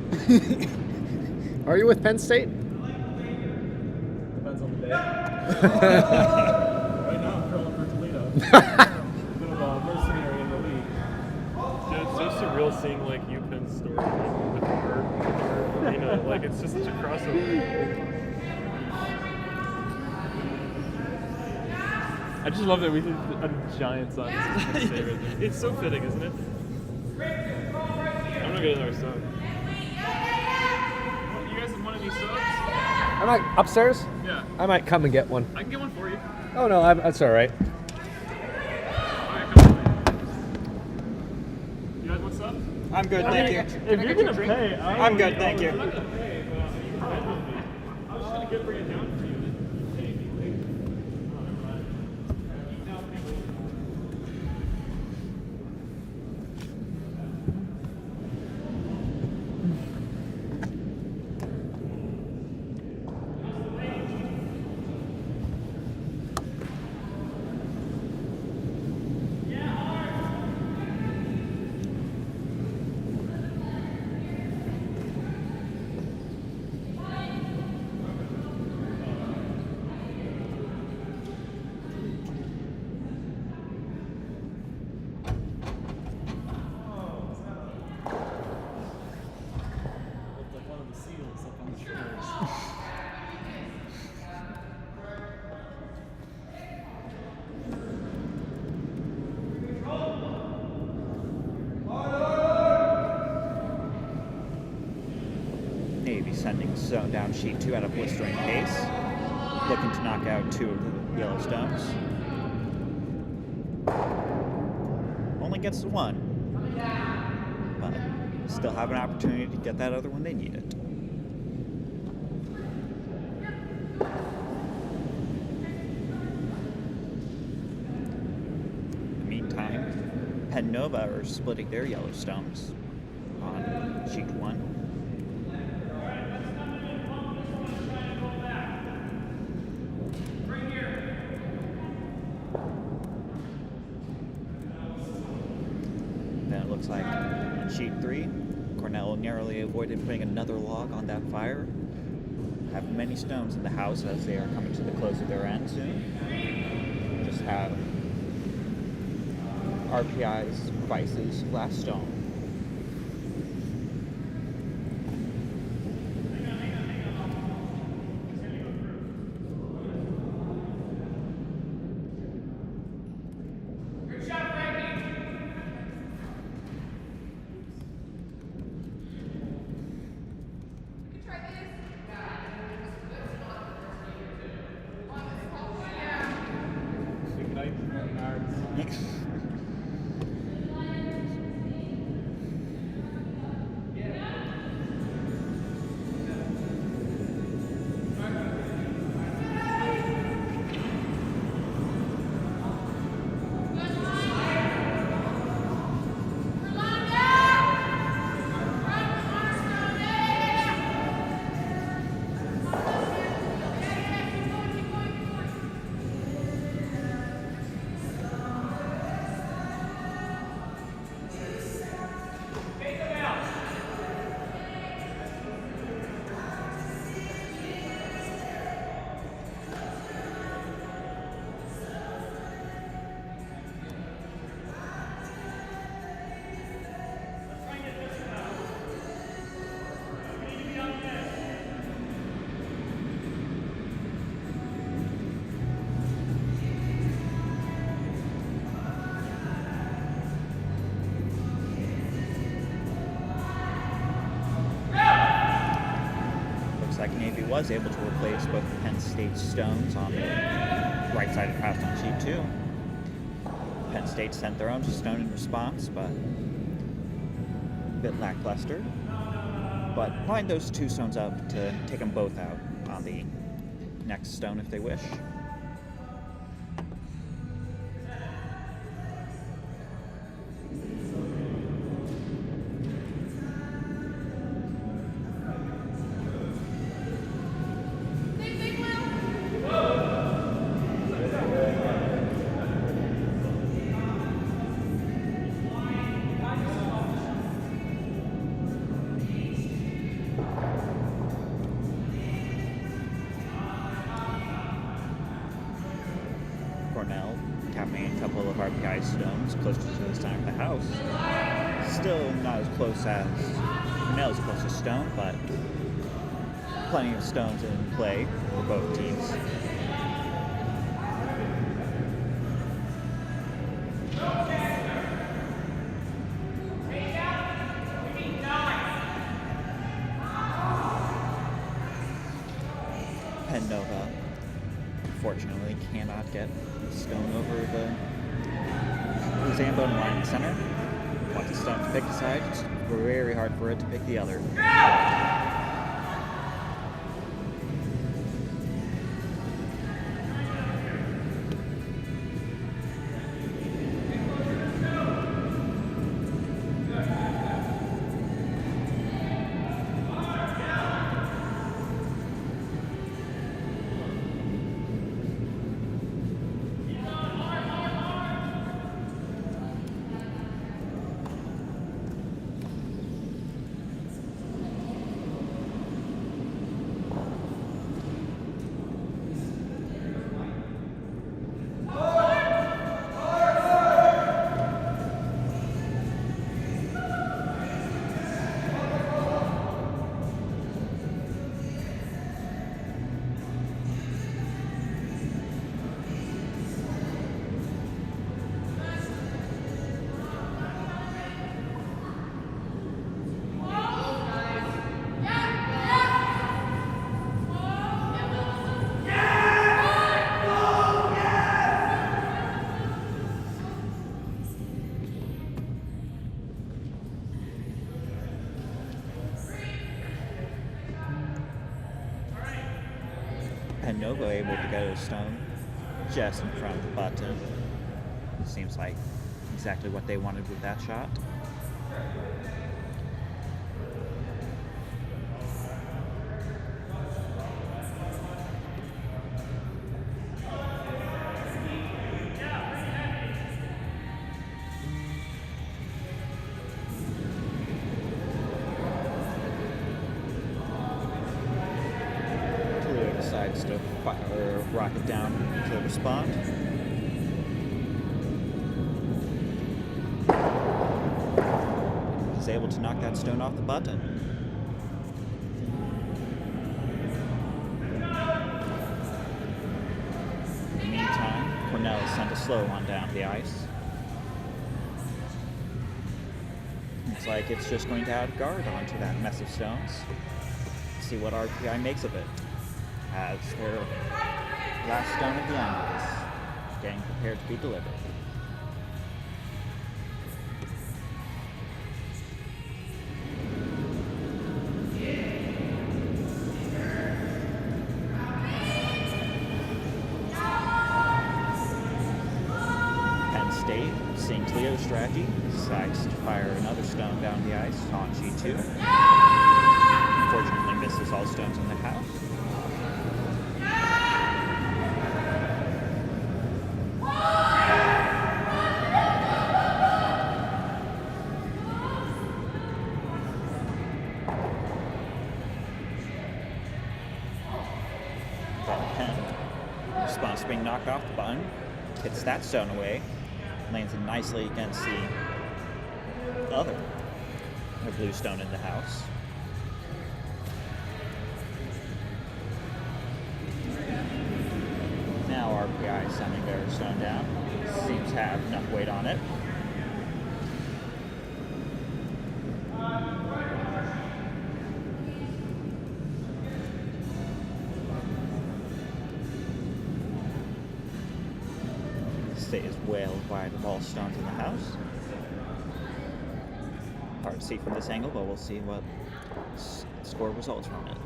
Are you with Penn State? Depends on the day. Right now I'm curling for Toledo. Bit of a mercenary in the league. Dude, it's so surreal seeing like UPenn's story with the bird, you know, like it's just such a crossover. I just love that we did a giant sign. It's so fitting, isn't it? I'm gonna get another sub. You guys want any subs? I might upstairs. Yeah. I might come and get one. I can get one for you. Oh no, that's all right. Alright, come on. You guys want subs? I'm good, thank you. If you're gonna pay, I'm good, thank you. I'm not gonna pay, but you prevented me. I was trying to bring it down for you. Navy sending zone down sheet 2 at a blistering pace, looking to knock out 2 of the Yellowstones. Only gets to 1, but still have an opportunity to get that other one they need it. Nova are splitting their yellow stones on sheet 1. Then it looks like on sheet 3, Cornell narrowly avoided putting another log on that fire. Have many stones in the house as they are coming to the close of their end soon. Just have RPI's Vice's last stone. Navy was able to replace both Penn State stones on the right side of the house on sheet 2. Penn State sent their own stone in response, but a bit lackluster. But line those 2 stones up to take them both out on the next stone if they wish. Cornell tapping a couple of RPI stones closer to the center of the house. Still not as close as Cornell's closest stone, but plenty of stones in play for both teams. Penn Nova unfortunately cannot get the stone over the Zambone line in the center. Wants the stone to pick the side. It's very hard for it to pick the other. Penn Nova able to get a stone just in front of the button. It seems like exactly what they wanted with that shot. Toledo decides to fire a rocket down to respond. Is able to knock that stone off the button. In the meantime, Cornell is sent a slow one down the ice. Looks like it's just going to add guard onto that mess of stones. See what RPI makes of it. As their last stone at the end is getting prepared to be delivered. Seeing Toledo's strategy, decides to fire another stone down the ice on G2. Unfortunately misses all stones in the house. That pen, in response to being knocked off the button, hits that stone away. Lands it nicely against the other blue stone in the house. Now RPI sending their stone down. Seems to have enough weight on it. Is well wide of all stones in the house. Hard to see from this angle, but we'll see what score results from it.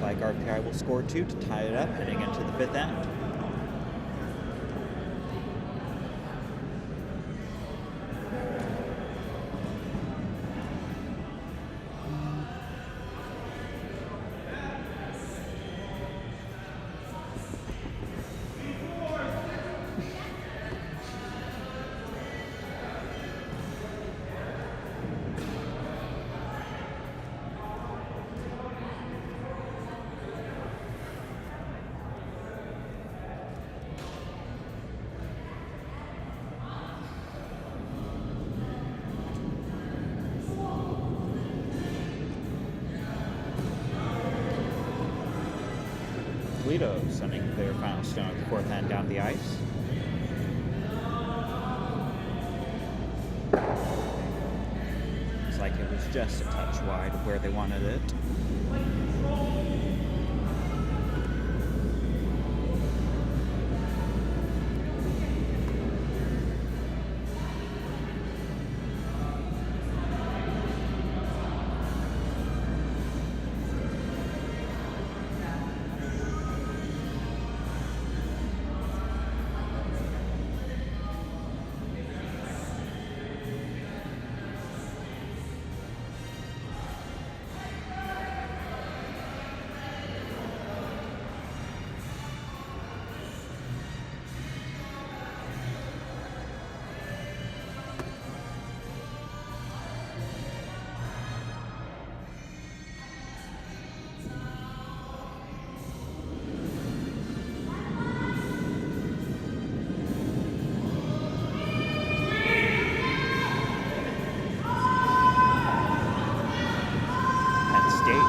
Like RPI will score 2 to tie it up heading into the 5th end. Toledo sending their final stone at the 4th end down the ice. Looks like it was just a touch wide of where they wanted it.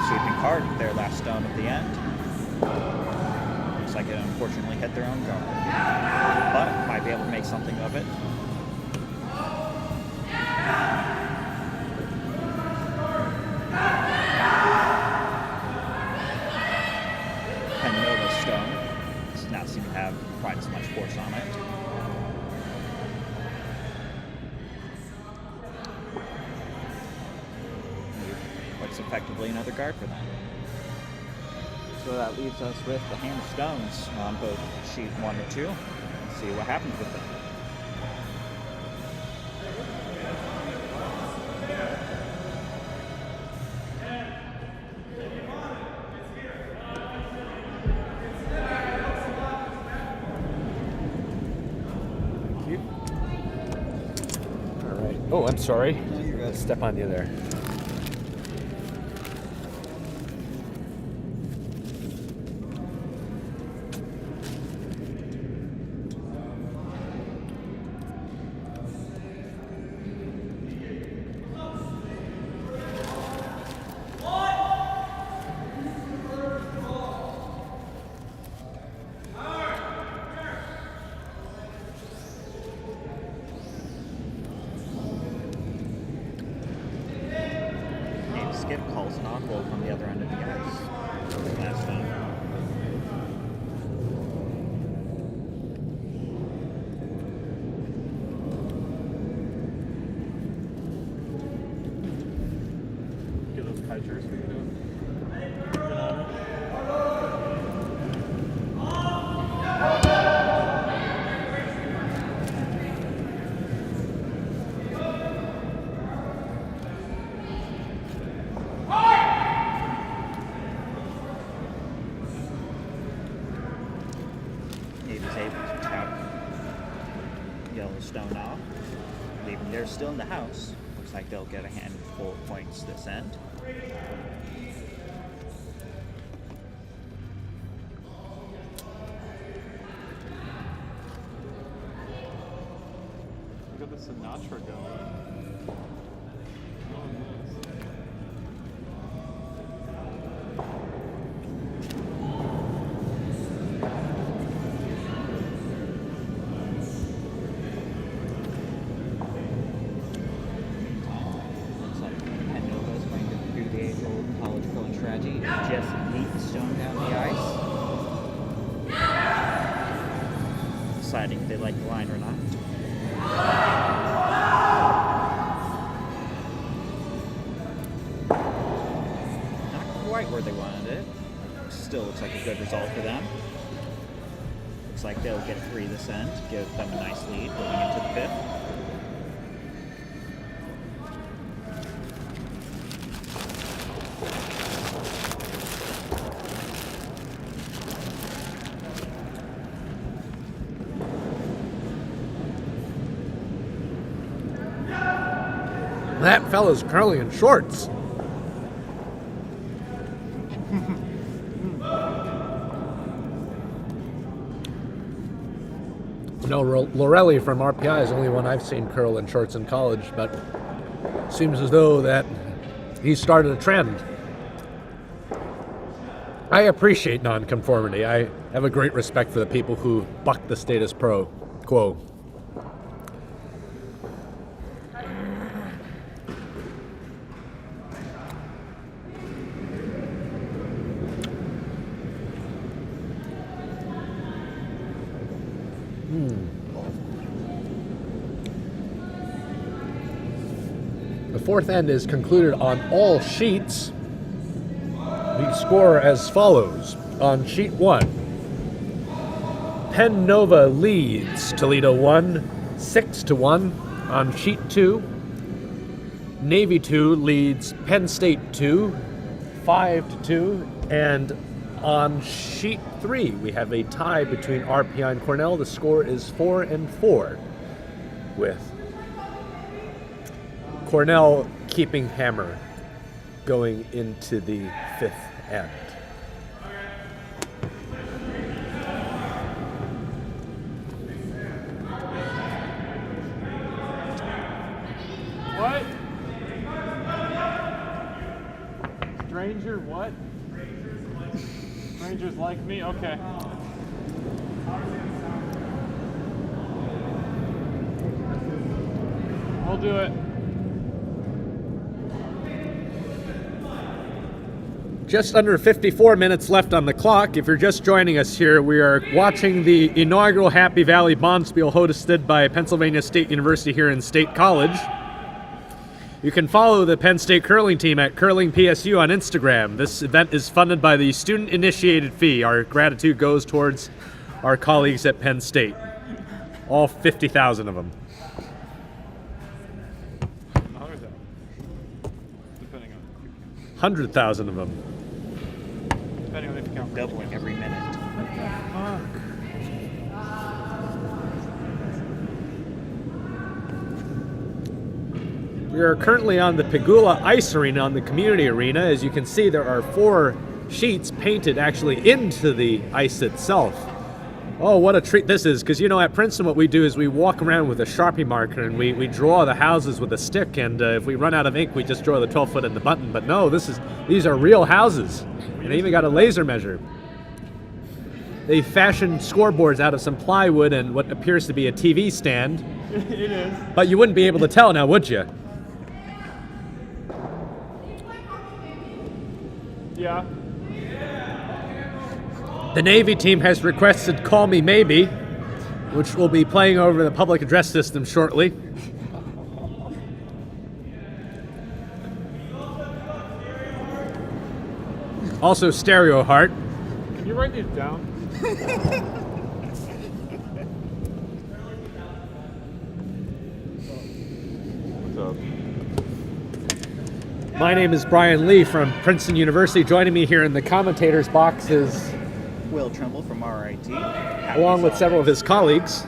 Sweeping hard with their last stone at the end. Looks like it unfortunately hit their own guard, but might be able to make something of it. does not seem to have quite as much force on it. What's effectively another guard for them. So that leaves us with the hand of stones on both sheet 1 and 2. Let's see what happens with them. All right. Oh, I'm sorry. No, you're good. Step on you there. Skip calls an audible from the other end of the ice. Last time. Get those kite shirts for you doing. Navy's able to tap Yellowstone off, leaving theirs still in the house. Looks like they'll get a handful of points this end. Look at the Sinatra going. Oh, nice. Looks like Nova is going to do the age-old college curling strategy. Just leap the stone down the ice. Deciding if they like the line or not. Not quite where they wanted it. Still looks like a good result for them. Looks like they'll get 3 this end, give them a nice lead going into the 5th. That fella's curling in shorts. No, Lorelli from RPI is the only one I've seen curl in shorts in college, but seems as though that he started a trend. I appreciate nonconformity. I have a great respect for the people who buck the status quo. The 4th end is concluded on all sheets. We score as follows. On sheet 1, Penn Nova leads Toledo 1, 6-1. On sheet 2, Navy 2 leads Penn State 2, 5-2. And on sheet 3, we have a tie between RPI and Cornell. The score is 4-4, with Cornell keeping hammer going into the 5th end. What? Stranger what? Strangers like me? Okay. We'll do it. Just under 54 minutes left on the clock. If you're just joining us here, we are watching the inaugural Happy Valley Bonspiel hosted by Pennsylvania State University here in State College. You can follow the Penn State curling team at CurlingPSU on Instagram. This event is funded by the student initiated fee. Our gratitude goes towards our colleagues at Penn State. All 50,000 of them. Depending on 100,000 of them. depending on if you count. Doubling every minute. We are currently on the Pegula Ice Arena on the community arena. As you can see, there are 4 sheets painted actually into the ice itself. Oh, what a treat this is, because you know at Princeton what we do is we walk around with a Sharpie marker and we draw the houses with a stick, and if we run out of ink we just draw the 12-foot in the button. But no, these are real houses, and they even got a laser measure. They fashioned scoreboards out of some plywood and what appears to be a TV stand. It is. But you wouldn't be able to tell now, would you? Yeah. The Navy team has requested Call Me Maybe, which will be playing over the public address system shortly. Also Stereo Heart. Can you write these down? What's up? My name is Brian Lee from Princeton University. Joining me here in the commentators box is, Will Trimble from RIT. along with several of his colleagues.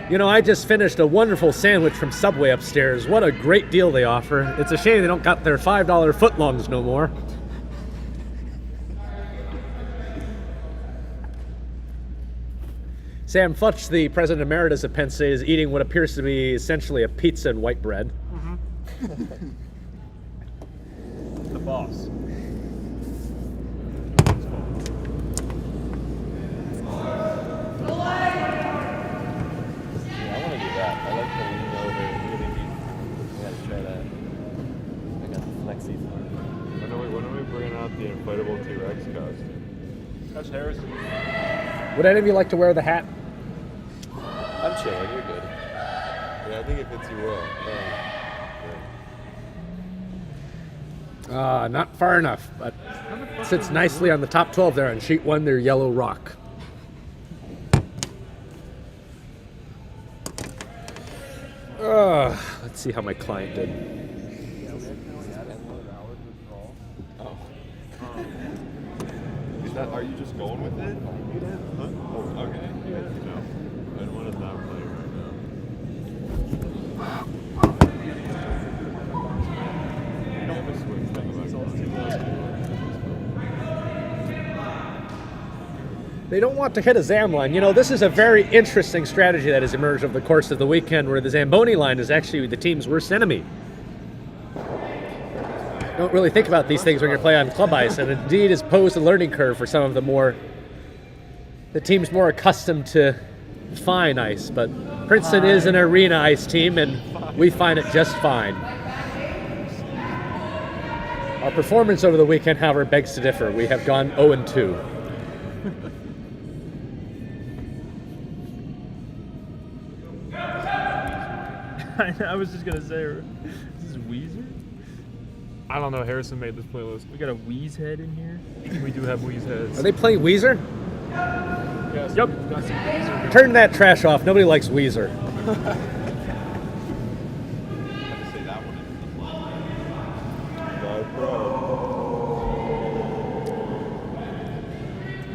You know, I just finished a wonderful sandwich from Subway upstairs. What a great deal they offer. It's a shame they don't got their $5 footlongs no more. Sam Futch, the president emeritus of Penn State, is eating what appears to be essentially a pizza and white bread. The boss. I want to do that. I like the lean over. Really neat. I gotta try that. I got the flexi for it. When are we bringing out the inflatable T-Rex costume? That's Harrison. Would any of you like to wear the hat? I'm chilling. You're good. Yeah, I think it fits you well. Not far enough, but sits nicely on the top 12 there on sheet 1, their yellow rock. Let's see how my client did. Oh. Are you just going with it? Huh? Oh, okay. No. I don't want to not play right now. I have a switch thing about They don't want to hit a Zam line. You know, this is a very interesting strategy that has emerged over the course of the weekend, where the Zamboni line is actually the team's worst enemy. You don't really think about these things when you're playing on club ice, and indeed has posed a learning curve for some of the teams more accustomed to fine ice. But Princeton is an arena ice team, and we find it just fine. Our performance over the weekend, however, begs to differ. We have gone 0-2. I was just gonna say, is this Weezer? I don't know. Harrison made this playlist. We got a Wheeze head in here. We do have Wheeze heads. Are they playing Weezer? Yes. Yep. Got some Weezer. Turn that trash off. Nobody likes Weezer. I have to say that one isn't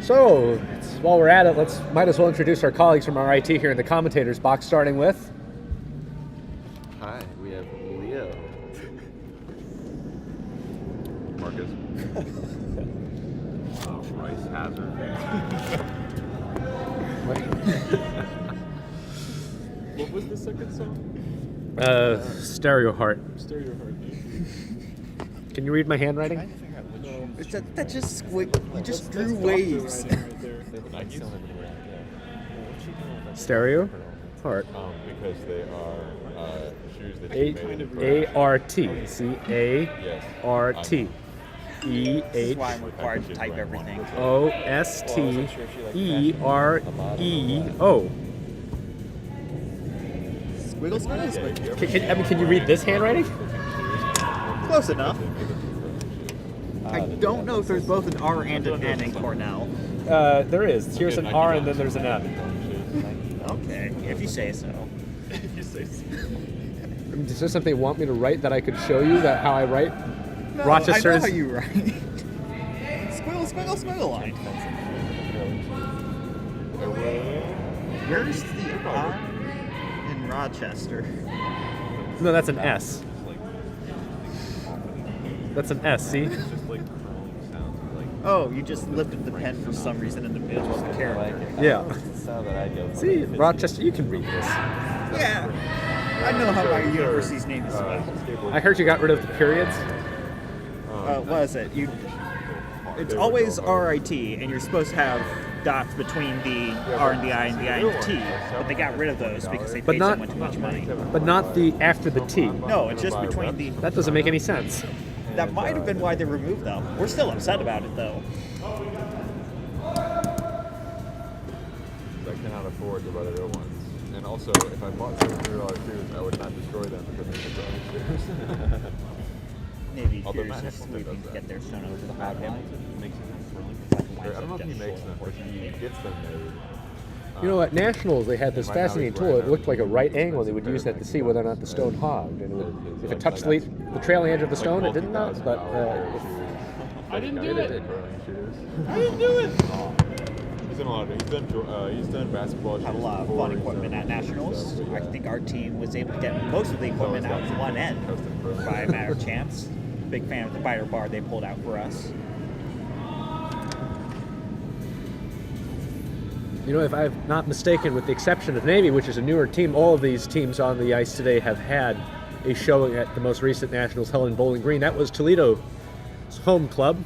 the So, while we're at it, might as well introduce our colleagues from RIT here in the commentators box, starting with. Hi, we have Leo. Marcus. Rice Hazard. What was the second song? Stereo Heart. Stereo Heart. Can you read my handwriting? That just you just drew waves. Right there. Stereo Heart. Because they are shoes that you made in A-R-T. C-A-R-T. E This is H why I'm required to type everything. O S T E R E O. Squiggle, squiggle, squiggle. Can you read this handwriting? Close enough. I don't know if there's both an R and an N in Cornell. There is. Here's an R and then there's an N. Okay, if you say so. Is there something you want me to write that I could show you that how I write? No, Rochester I know is- how you write. Squiggle, squiggle, squiggle line. Where's the I in Rochester? No, that's an S. That's an S, see? Oh, you just lifted the pen for some reason in the middle of the character. Yeah. See, Rochester, you can read this. Yeah, I know how my university's name is spelled. I heard you got rid of the periods. What is it? It's always RIT, and you're supposed to have dots between the R and the I and the I and the T, but they got rid of those because they But paid not- someone too much money. But not the after the T. No, it's just between the. That doesn't make any sense. That might have been why they removed them. We're still upset about it, though. I cannot afford to buy the real ones. And also, if I bought $700 shoes, I would not destroy them because they're only shoes. Maybe Although Pierce Matt is Nicholson leaving does to that. get their stone over the hot line. I don't know if he makes them, but he gets them made. You know, at Nationals, they had this Right now he's fascinating wearing tool. It them. looked like a right angle. They would use that to see whether or not the stone hogged. And it would, if it touched the trailing edge of the stone, it did not. But I didn't do it it. did. I didn't do it. He's done a lot of he's done basketball shoes Had a lot of before, fun he's equipment done- at Nationals. yeah. I think our team was able to get most of the equipment out of one end by a matter of chance. Big fan of the biter bar they pulled out for us. You know, if I'm not mistaken, with the exception of Navy, which is a newer team, all of these teams on the ice today have had a showing at the most recent Nationals held in Bowling Green. That was Toledo's home club.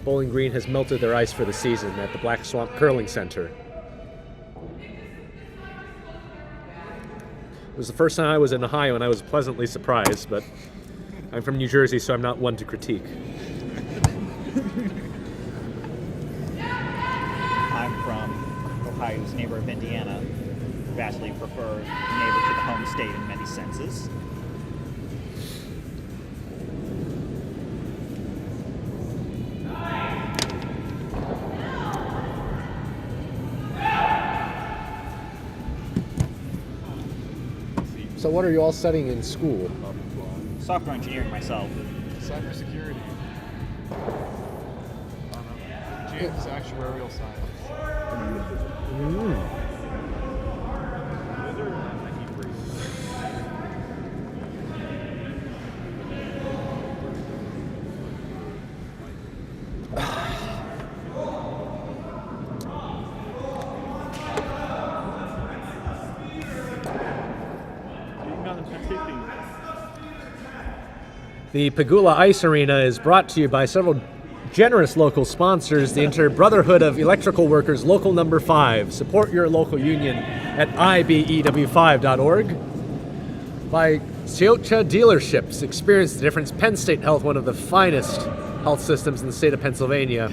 Bowling Green has melted their ice for the season at the Black Swamp Curling Center. It was the first time I was in Ohio, and I was pleasantly surprised, but I'm from New Jersey, so I'm not one to critique. I'm from Ohio's neighbor of Indiana. Vastly prefer neighbor to the home state in many senses. So what are you all studying in school? Software engineering myself. Cybersecurity. James, actuarial science. The Pagula Ice Arena is brought to you by several generous local sponsors. The Inter-Brotherhood of Electrical Workers, Local Number 5. Support your local union at ibew5.org. By Ciocha Dealerships. Experience the difference. Penn State Health, one of the finest health systems in the state of Pennsylvania.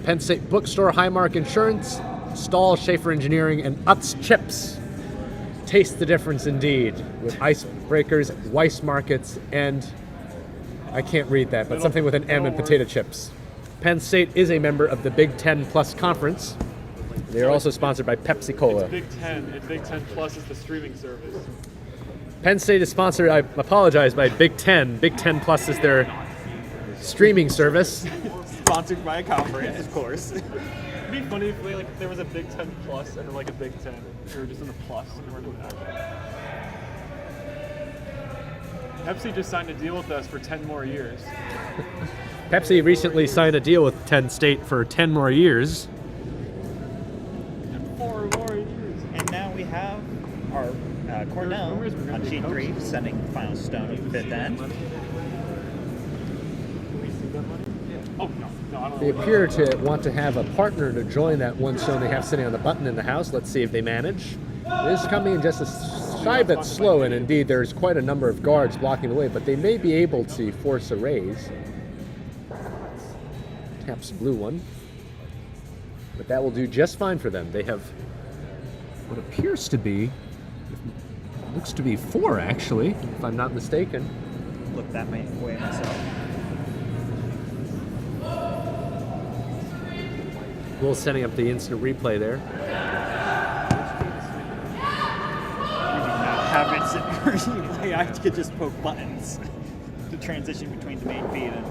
Penn State Bookstore, Highmark Insurance, Stahl, Schaefer Engineering, and Utz Chips. Taste the difference indeed with icebreakers, Weiss Markets, and I can't read that, but something with an M and potato chips. Penn State is a member of the Big Ten Plus Conference. They are also sponsored by Pepsi Cola. Big Ten, and Big Ten Plus is the streaming service. Penn State is sponsored, I apologize, by Big Ten. Big Ten Plus is their streaming service. Sponsored by a conference, of course. It'd be funny if there was a Big Ten Plus and then like a Big Ten. We were just in the plus and we weren't in the actual. Pepsi just signed a deal with us for 10 more years. Pepsi recently signed a deal with Penn State for 10 more years. 4 more years. And now we have our Cornell on sheet 3 sending the final stone of the fifth end. Can we see that money? Yeah. Oh, no, I don't They know. appear to want to have a partner to join that one stone they have sitting on the button in the house. Let's see if they manage. It is coming in just a shy bit slow, and indeed there's quite a number of guards blocking the way, but they may be able to force a raise. Taps blue one. But that will do just fine for them. They have what appears to be, looks to be 4 actually, if I'm not mistaken. Look that way myself. Will setting up the instant replay there. You do not have instant replay. I could just poke buttons to transition between the main feed and...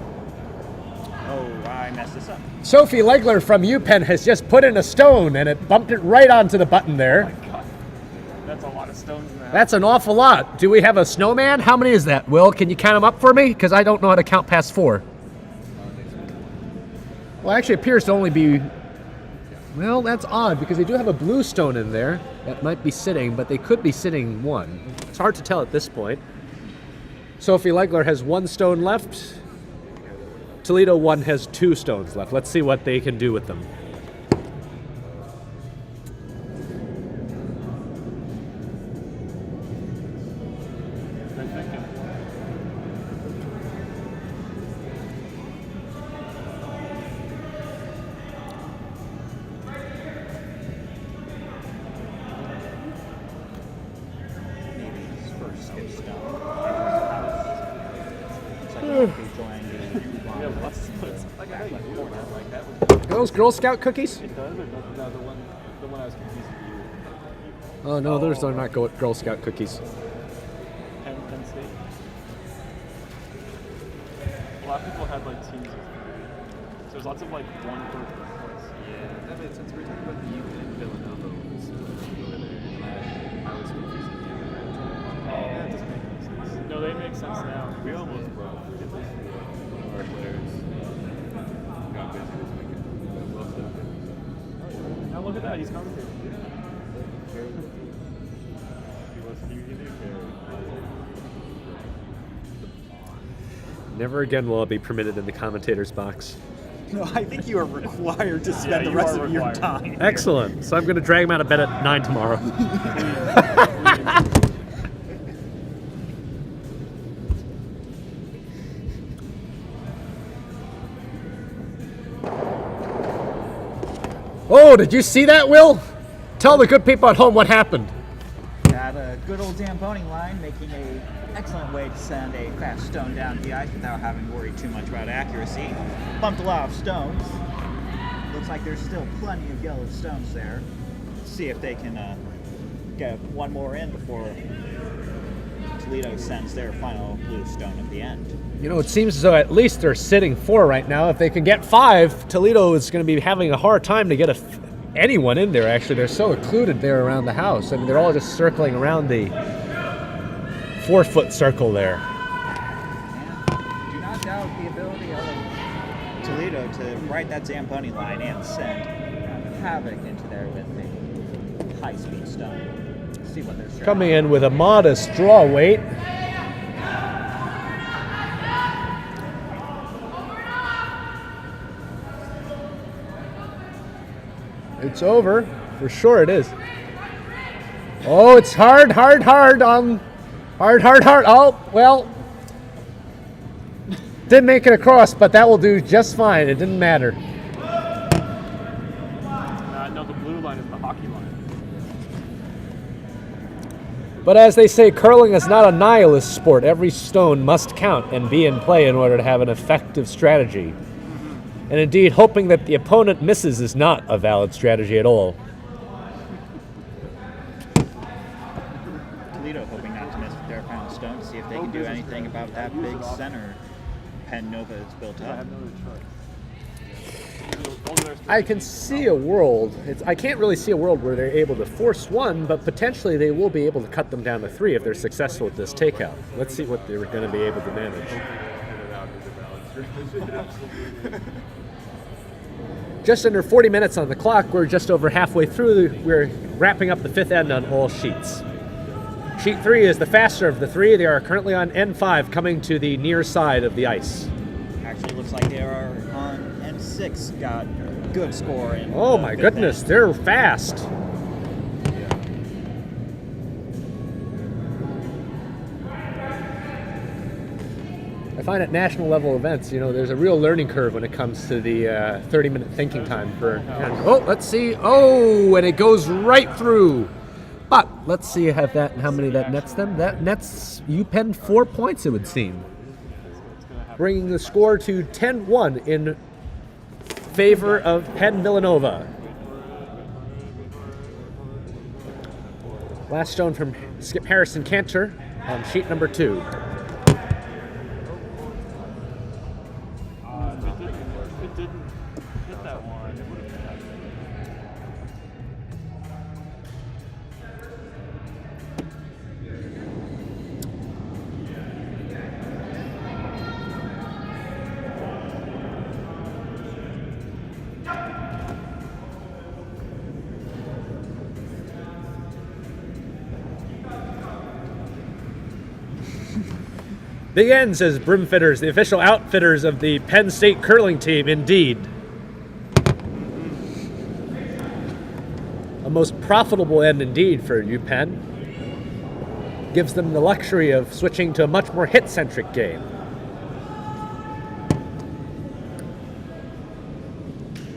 Oh, I messed this up. Sophie Legler from UPenn has just put in a stone and it bumped it right onto the button there. Oh my God. That's a lot of stones in that. That's an awful lot. Do we have a snowman? How many is that, Will? Can you count them up for me? Because I don't know how to count past 4. Well, actually, it appears to only be... Well, that's odd because they do have a blue stone in there that might be sitting, but they could be sitting 1. It's hard to tell at this point. Sophie Legler has 1 stone left. Toledo 1 has 2 stones left. Let's see what they can do with them. Maybe his first skip stone. Looks like he'll be joining the Are those Girl Scout cookies? It does or doesn't? No, the one I was confused with you. Oh no, those are not Girl Scout cookies. Penn State. A lot of people had like teams of 3. So there's lots of like 1 for first place. Yeah, that made sense. We're talking about the UPenn Villanova was over there, and I was confusing you. That doesn't make any sense. No, they make sense now. We almost broke at least one of our players got busy this weekend. Most of them. Now look at that, he's commentating. He did very. Never again will I be permitted in the commentator's box. No, I think you are required to spend the you rest are of your required. time. Excellent. So I'm going to drag him out of bed at 9 tomorrow. Oh, did you see that, Will? Tell the good people at home what happened. Got a good old Zamboni line, making a excellent way to send a fast stone down the ice without having to worry too much about accuracy. Bumped a lot of stones. Looks like there's still plenty of yellow stones there. Let's see if they can get 1 more in before Toledo sends their final blue stone at the end. You know, it seems as though at least they're sitting 4 right now. If they can get 5, Toledo is going to be having a hard time to get anyone in there, actually. They're so occluded there around the house. I mean, they're all just circling around the 4-foot circle there. And do not doubt the ability of Toledo to ride that Zamboni line and send havoc into there with a high-speed stone. Let's see what they're strategy. Coming in with a modest draw weight. It's over. For sure it is. Oh, it's hard on... Hard. Oh, well. Didn't make it across, but that will do just fine. It didn't matter. No, the blue line is the hockey line. But as they say, curling is not a nihilist sport. Every stone must count and be in play in order to have an effective strategy. And indeed, hoping that the opponent misses is not a valid strategy at all. Toledo hoping not to miss with their final stone, see if they can do anything about that big center Penn Nova that's built I up. have no other choice. I can see a world. I can't really see a world where they're able to force 1, but potentially they will be able to cut them down to 3 if they're successful with this takeout. Let's see what they're going to be able to manage. Just under 40 minutes on the clock. We're just over halfway through. We're wrapping up the 5th end on all sheets. Sheet 3 is the faster of the 3. They are currently on N5, coming to the near side of the ice. Actually looks like they are on N6, got a good score in Oh my fifth goodness, end. they're fast. I find at national level events, there's a real learning curve when it comes to the 30-minute thinking time for. And, let's see. Oh, and it goes right through. But let's see how many that nets them. That nets UPenn 4 points, it would seem, bringing the score to 10-1 in favor of Penn Villanova. Last stone from Skip Harrison Cantor on sheet number 2. It didn't hit that one. It would have hit that. Big N, says Brimfitters, the official outfitters of the Penn State curling team, indeed. A most profitable end indeed for UPenn. Gives them the luxury of switching to a much more hit-centric game.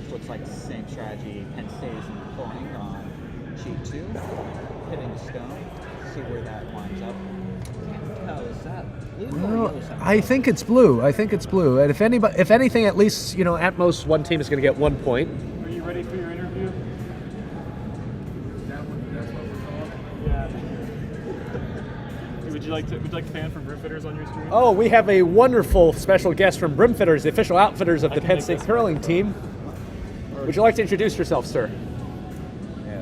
Looks like the same strategy Penn State is employing on sheet 2. Hitting the stone, see where that lines up. Can't tell, is that blue or yellow? I think it's blue. And if anything, at least, at most one team is going to get 1 point. Are you ready for your interview? That's what we're called. Yeah. Would you like to fan from Brimfitters on your stream? Oh, we have a wonderful special guest from Brimfitters, the official outfitters of the Penn State curling team. Would you like to introduce yourself, sir?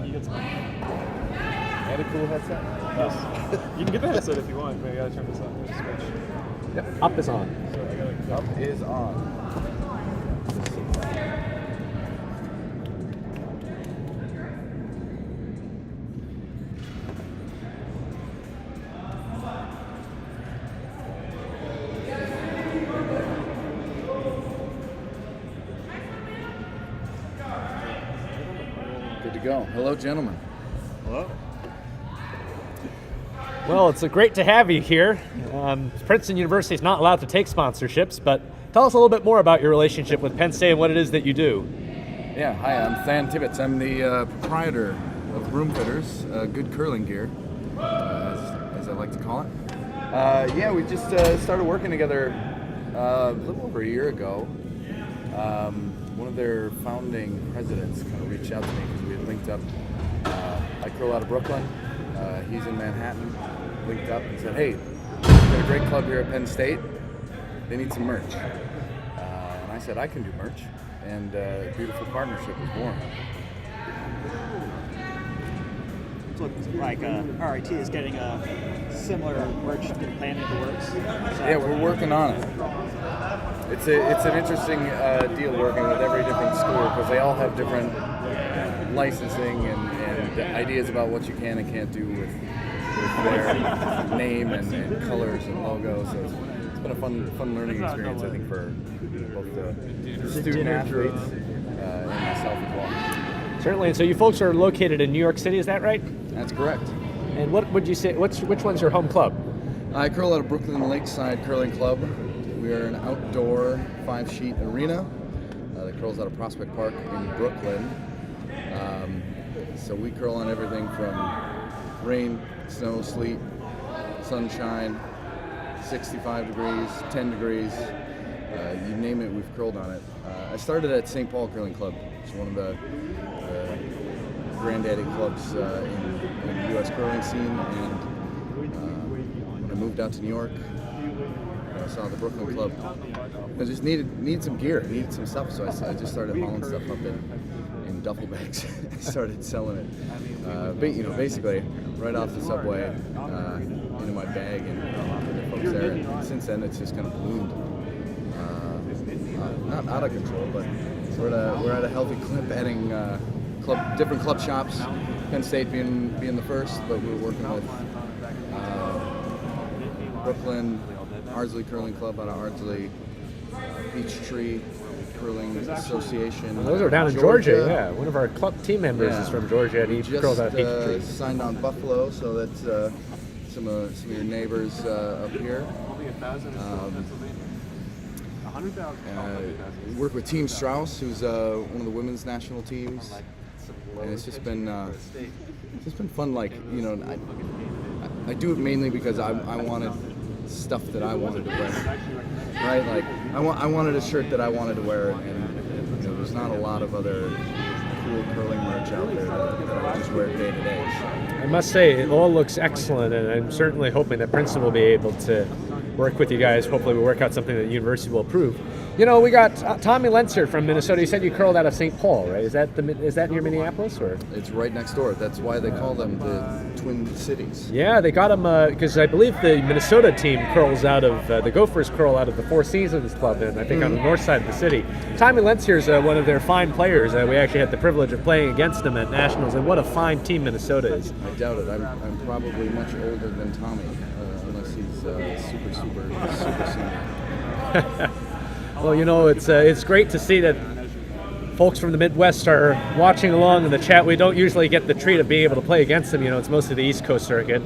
You get some. And a cool headset. Yes. You can get the headset if you want. Maybe I gotta turn this on. There's a switch. Yep. Up is on. So I gotta. Up is on. Good to go. Hello, gentlemen. Hello. Well, it's great to have you here. Princeton University is not allowed to take sponsorships, but tell us a little bit more about your relationship with Penn State and what it is that you do. Yeah, hi, I'm Than Tibbetts. I'm the proprietor of Broomfitters, good curling gear, as I like to call it. Yeah, we just started working together a little over a year ago. One of their founding presidents kind of reached out to me because we had linked up. I curl out of Brooklyn. He's in Manhattan. Linked up and said, "Hey, we've got a great club here at Penn State. They need some merch." And I said, "I can do merch." And a beautiful partnership was born. It looks like RIT is getting a similar merch plan in the works. Yeah, we're working on it. It's an interesting deal working with every different school because they all have different licensing and ideas about what you can and can't do with their name and colors and logos. So it's been a fun learning experience, I think, for both the student athletes and myself as well. Certainly. And so you folks are located in New York City, is that right? That's correct. And what would you say? Which one's your home club? I curl at a Brooklyn Lakeside Curling Club. We are an outdoor 5-sheet arena that curls out of Prospect Park in Brooklyn. So we curl on everything from rain, snow, sleet, sunshine, 65 degrees, 10 degrees, you name it, we've curled on it. I started at St. Paul Curling Club. It's one of the granddaddy clubs in the U.S. curling scene, and when I moved out to New York, I saw the Brooklyn Club. I just needed some gear, needed some stuff, so I just started hauling stuff up in duffel bags. I started selling it. Basically, right off the subway into my bag and off to the folks there. And since then, it's just kind of bloomed. Not out of control, but we're at a healthy clip, adding different club shops. Penn State being the first, but we're working with Brooklyn, Ardsley Curling Club out of Ardsley, Peachtree Curling Association. Well, those are down in Georgia. Yeah. One of our club team members is from Georgia, and he curls out of Peachtree. Signed on Buffalo, so that's some of your neighbors up here. Work with Team Strauss, who's one of the women's national teams, and it's just been fun. Like, you know, I do it mainly because I wanted stuff that I wanted to wear, right? Like I wanted a shirt that I wanted to wear, and you know, there's not a lot of other cool curling merch out there that I just wear day to day. I must say, it all looks excellent, and I'm certainly hoping that Princeton will be able to work with you guys. Hopefully we work out something that the university will approve. You know, we got Tommy Lenzer from Minnesota. You said you curled out of St. Paul, right? Is that near Minneapolis? Or? It's right next door. That's why they call them the Twin Cities. Yeah, they got him because I believe the Minnesota team curls out of the Gophers curl out of the Four Seasons Club, and I think on the north side of the city. Tommy Lenzer is one of their fine players. We actually had the privilege of playing against him at Nationals, and what a fine team Minnesota is. I doubt it. I'm probably much older than Tommy, unless he's super senior. Well, you know, it's great to see that folks from the Midwest are watching along in the chat. We don't usually get the treat of being able to play against them. You know, it's mostly the East Coast circuit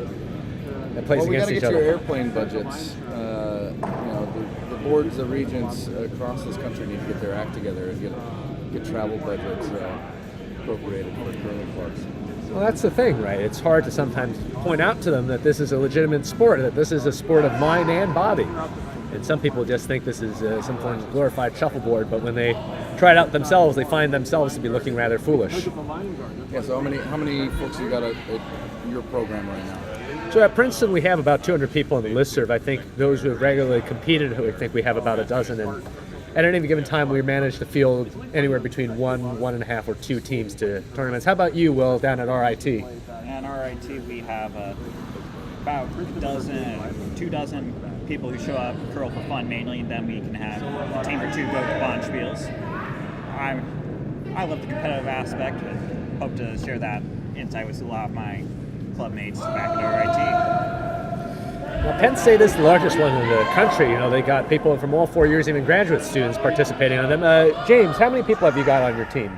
that plays against each other. Well, we got to get your airplane budgets. You know, the boards, the regents across this country need to get their act together and get travel budgets appropriated for curling clubs. Well, that's the thing, right? It's hard to sometimes point out to them that this is a legitimate sport, that this is a sport of mind and body. And some people just think this is some kind of glorified shuffleboard, but when they try it out themselves, they find themselves to be looking rather foolish. Yeah, so how many folks you got at your program right now? So at Princeton, we have about 200 people on the listserv. I think those who have regularly competed, I think we have about a dozen. And at any given time, we manage to field anywhere between 1.5, or 2 teams to tournaments. How about you, Will, down at RIT? At RIT, we have about 2 dozen people who show up, curl for fun mainly, and then we can have a team or 2 go to Bonspiels. I love the competitive aspect and hope to share that insight with a lot of my club mates back at RIT. Well, Penn State is the largest one in the country. You know, they got people from all 4 years, even graduate students participating on them. James, how many people have you got on your team?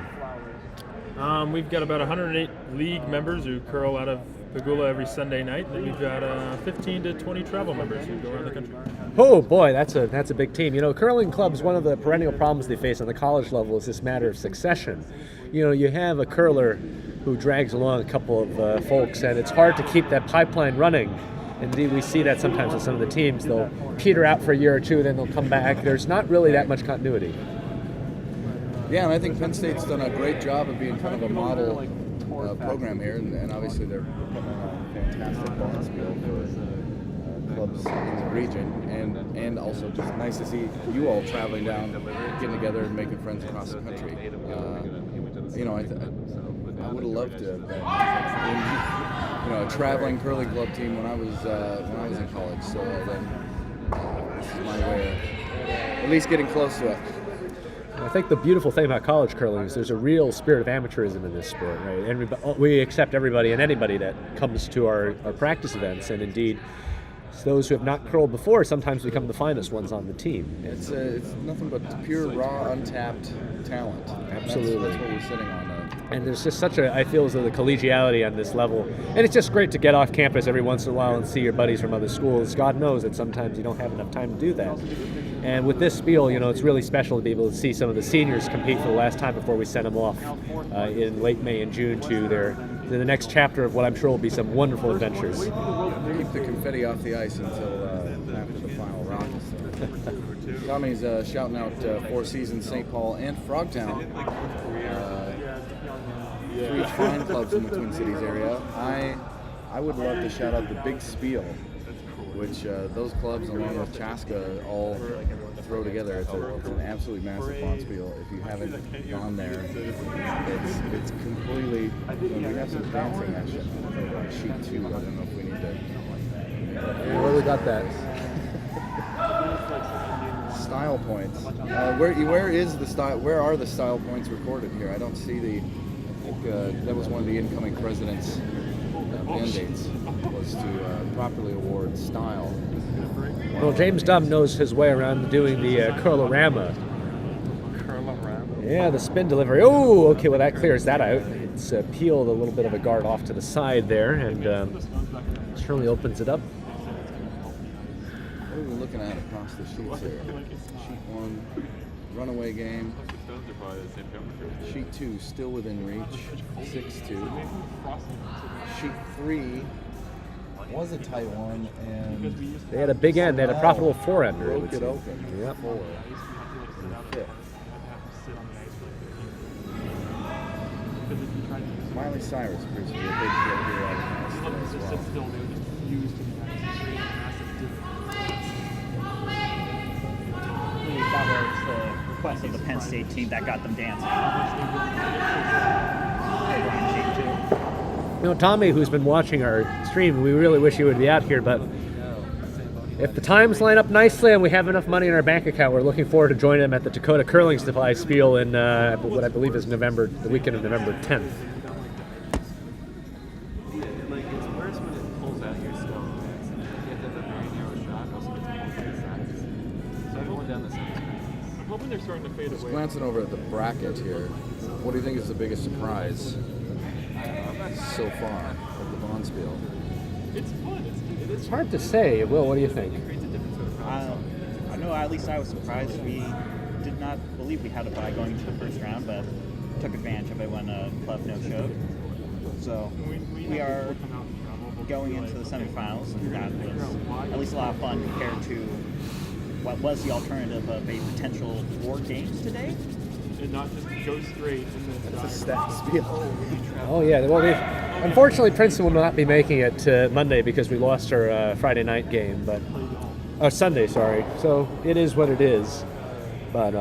We've got about 108 league members who curl out of Pagula every Sunday night, and we've got 15 to 20 travel members who go around the country. Oh boy, that's a big team. You know, curling clubs, one of the perennial problems they face on the college level is this matter of succession. You know, you have a curler who drags along a couple of folks, and it's hard to keep that pipeline running. Indeed, we see that sometimes with some of the teams. They'll peter out for a year or 2, then they'll come back. There's not really that much continuity. Yeah, and I think Penn State's done a great job of being kind of a model program here, and obviously they're becoming a fantastic Bonspiel for clubs in the region, and also just nice to see you all traveling down, getting together and making friends across the country. You know, I would have loved to have been, a traveling curling club team when I was in college. So then this is my way of at least getting close to it. I think the beautiful thing about college curling is there's a real spirit of amateurism in this sport, right? And we accept everybody and anybody that comes to our practice events, and indeed, those who have not curled before sometimes become the finest ones on the team. It's nothing but pure, raw, untapped talent. Absolutely. That's what we're sitting on. And there's just such I feel as though the collegiality on this level. And it's just great to get off campus every once in a while and see your buddies from other schools. God knows that sometimes you don't have enough time to do that. And with this spiel, you know, it's really special to be able to see some of the seniors compete for the last time before we send them off in late May and June to the next chapter of what I'm sure will be some wonderful adventures. Keep the confetti off the ice until after the final round. So. Tommy's shouting out Four Seasons, St. Paul, and Frogtown. 3 fine clubs in the Twin Cities area. I would love to shout out the Big Spiel, which those clubs along with Chaska all throw together. It's an absolutely massive Bonspiel. If you haven't gone there, it's completely. We have some dancing action on sheet 2. I don't know if we need to. Where we got that? Style points. Where is the style? Where are the style points recorded here? I don't see the. I think that was one of the incoming president's mandates, was to properly award style. Well, James Dunn knows his way around doing the curlorama. Yeah, the spin delivery. Oh, okay, well that clears that out. It's peeled a little bit of a guard off to the side there, and certainly opens it up. What are we looking looking at across the sheets here. Sheet 1, runaway game. Sheet 2, still within reach, 6-2. Sheet 3 was a tight one, and They had a big end. They had a profitable 4-ender. broke it open. Yep. 4 in the 5th. Miley Cyrus appears to be a big hit here out of Penn State as well. That was the request of the Penn State team that got them dancing. You know, Tommy, who's been watching our stream, we really wish he would be out here, but if the times line up nicely and we have enough money in our bank account, we're looking forward to joining him at the Dakota Curling Supply Spiel in what I believe is November, the weekend of November 10th. Like, it's worse when it pulls out your stone. You have to have a very narrow shot, also gets multiple sides. So I'm going down the center. I'm hoping they're starting to fade Just away. glancing over at the bracket here, what do you think is the biggest surprise so far of the Bonspiel? It's fun. It's hard to say. Will, what do you think? I know at least I was surprised. We did not believe we had a bye going into the first round, but took advantage of it when Club no showed. So we are going into the semifinals, and that was at least a lot of fun compared to what was the alternative of a potential 4 games today. And not just go straight and then That's a stat spiel. Oh, yeah. Well, unfortunately, Princeton will not be making it to Monday because we lost our Friday night game, but Sunday, sorry. So it is what it is. But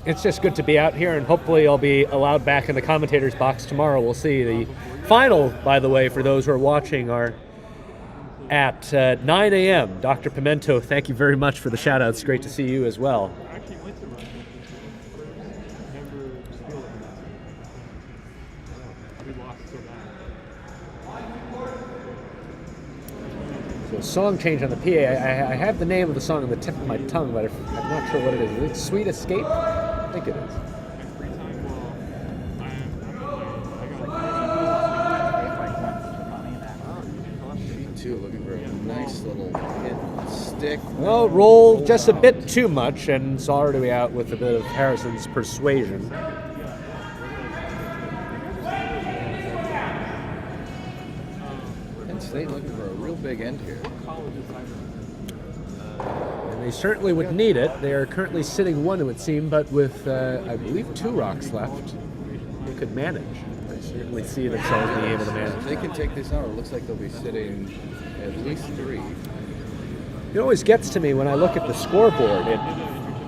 it's just good to be out here, and hopefully I'll be allowed back in the commentator's box tomorrow. We'll see. The final, by the way, for those who are watching, are at 9 a.m. Dr. Pimento, thank you very much for the shout-outs. Great to see you as well. I actually went to Russia. Never still we lost so bad. So song change on the PA. I have the name of the song on the tip of my tongue, but I'm not sure what it is. Is it Sweet Escape? I think it is. My free time, well, Sheet 2 looking for a nice little hit stick. Well, rolled just a bit too much, and it's already out with a bit of Harrison's persuasion. Penn State looking for a real big end here. And they certainly would need it. They are currently sitting 1, it would seem, but with, I believe, 2 rocks left, they could manage. They certainly see themselves being able to If manage. they can take this out, it looks like they'll be sitting at least 3. It always gets to me when I look at the scoreboard.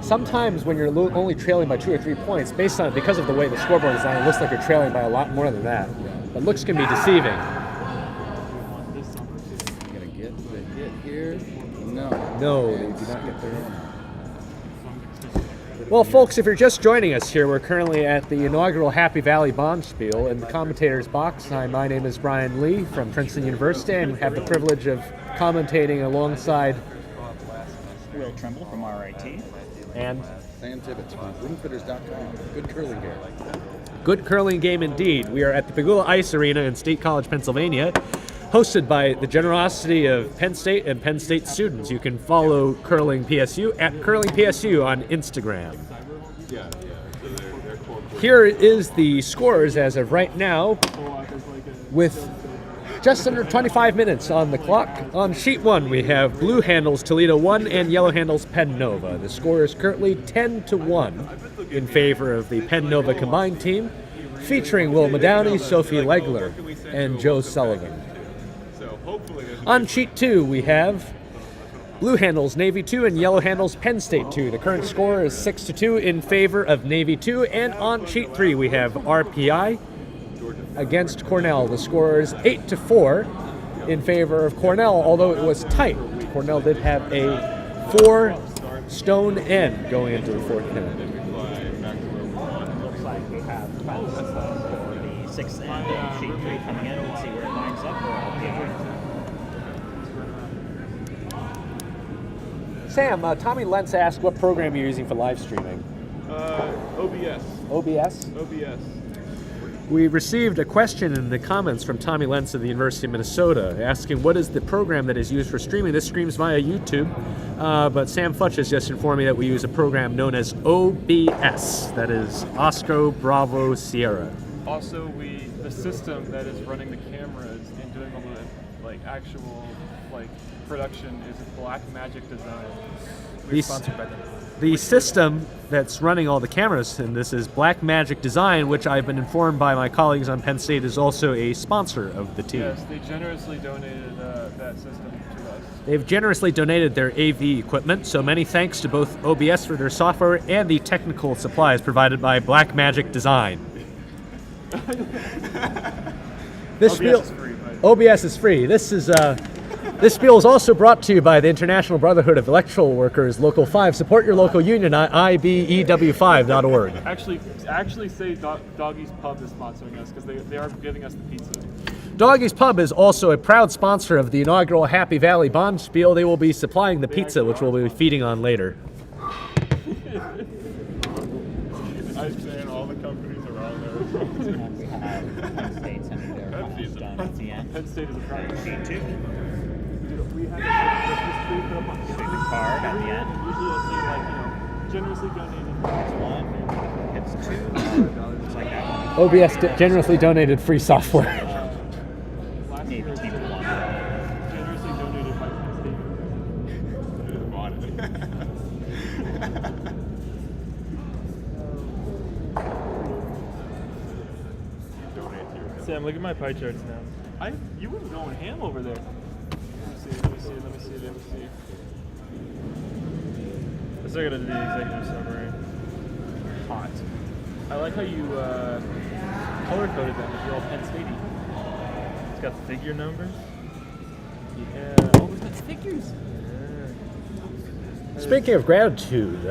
Sometimes when you're only trailing by 2 or 3 points, because of the way the scoreboard is designed, it looks like you're trailing by a lot more than that. But looks can be deceiving. Gonna get the hit here? No. No, they do not get their own. Well, folks, if you're just joining us here, we're currently at the inaugural Happy Valley Bonspiel in the commentator's box. Hi, my name is Brian Lee from Princeton University, and have the privilege of commentating alongside Will Trimble from RIT. and Sam Tibbetts from roomfitters.com. Good curling game. good curling game indeed. We are at the Pagula Ice Arena in State College, Pennsylvania, hosted by the generosity of Penn State and Penn State students. You can follow Curling PSU at Curling PSU on Instagram. Here is the scores as of right now, with just under 25 minutes on the clock. On sheet 1, we have Blue Handles Toledo 1 and Yellow Handles Penn Nova. The score is currently 10-1 in favor of the Penn Nova combined team, featuring Will Madowney, Sophie Legler, and Joe Sullivan. On sheet 2, we have Blue Handles Navy 2 and Yellow Handles Penn State 2. The current score is 6-2 in favor of Navy 2. And on sheet 3, we have RPI against Cornell. The score is 8-4 in favor of Cornell, although it was tight. Cornell did have a 4-stone end going into the 4th inning. Looks like we have for the 6th end of sheet 3 coming in. We'll see where it lines up for RPI. Sam, Tommy Lentz asked what program you're using for live streaming. OBS. OBS? OBS. We received a question in the comments from Tommy Lentz of the University of Minnesota asking what is the program that is used for streaming. This streams via YouTube, but Sam Futch has just informed me that we use a program known as OBS, that is Oscar Bravo Sierra. Also, the system that is running the cameras and doing all the actual production is Black Magic Design. We're sponsored by them. The system that's running all the cameras in this is Black Magic Design, which I've been informed by my colleagues on Penn State is also a sponsor of the team. Yes, they generously donated that system to us. They've generously donated their AV equipment, so many thanks to both OBS for their software and the technical supplies provided by Black Magic Design. OBS is free. This spiel is also brought to you by the International Brotherhood of Electrical Workers, Local 5. Support your local union at ibew5.org. Actually say Doggy's Pub is sponsoring us because they are giving us the pizza. Doggy's Pub is also a proud sponsor of the inaugural Happy Valley Bonspiel. They will be supplying the pizza, which we'll be feeding on later. I'm saying all the companies around there. We have Penn State Senator Bonstone at the end. Penn State is a private Sheet 2. We had this tree put up on the Card at the end. Usually it'll say generously donated. Hits 1. Hits 2. Looks like that one. OBS generously donated free software. Navy team 1. Generously donated by Penn State. Sam, look at my pie charts now. You were going ham over there. Let me see. I still gotta do the executive summary. Hot. I like how you color coded them if you're all Penn State-y. It's got figure numbers. Yeah. Oh, it's got figures. Yeah. Speaking of gratitude,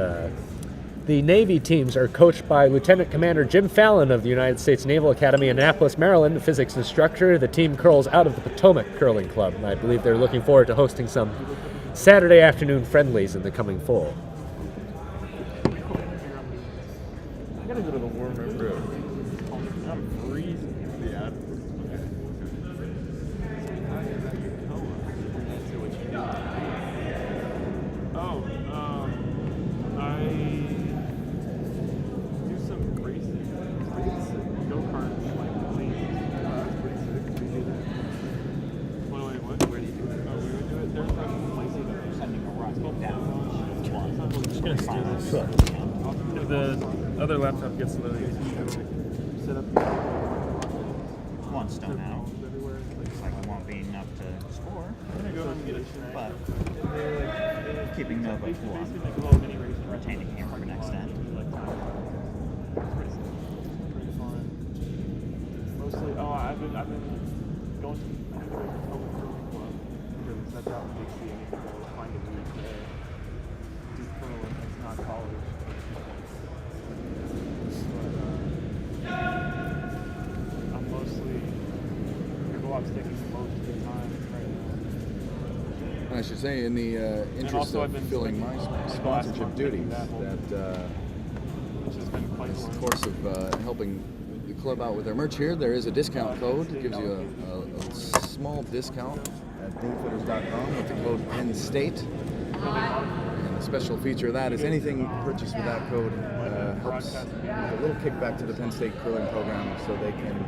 the Navy teams are coached by Lieutenant Commander Jim Fallon of the United States Naval Academy in Annapolis, Maryland, the physics instructor. The team curls out of the Potomac Curling Club, and I believe they're looking forward to hosting some Saturday afternoon friendlies in the coming fall. I gotta go to the warm room. I'm freezing. Yeah. I do some racing, go-karts, planes. That's pretty sick. We do that. What? Where do you do it? Oh, we would do it. There's actually places that are sending a rock down. I'm just gonna steal this. If the other laptop gets low, you can set up One stone out. Looks like it won't be enough to score. I'm gonna go and get it tonight. But keeping Nova Basically warm. make a little mini race. Retain the camera for next end. Pretty fun. Mostly, I've been going to the public curling club because that's out in DC. I need to go find a league there. Do curling. It's not college. But I'm mostly pickleball sticking most of the time right now. I should say, in the interest also I've of been fulfilling my sponsorship duties, that which has been quite in fun. the course of helping the club out with their merch here, there is a discount code. It gives you a small discount at broomfitters.com with the code PENNSTATE. And the special feature of that is anything purchased with that code helps with a little kickback to the Penn State curling program so they can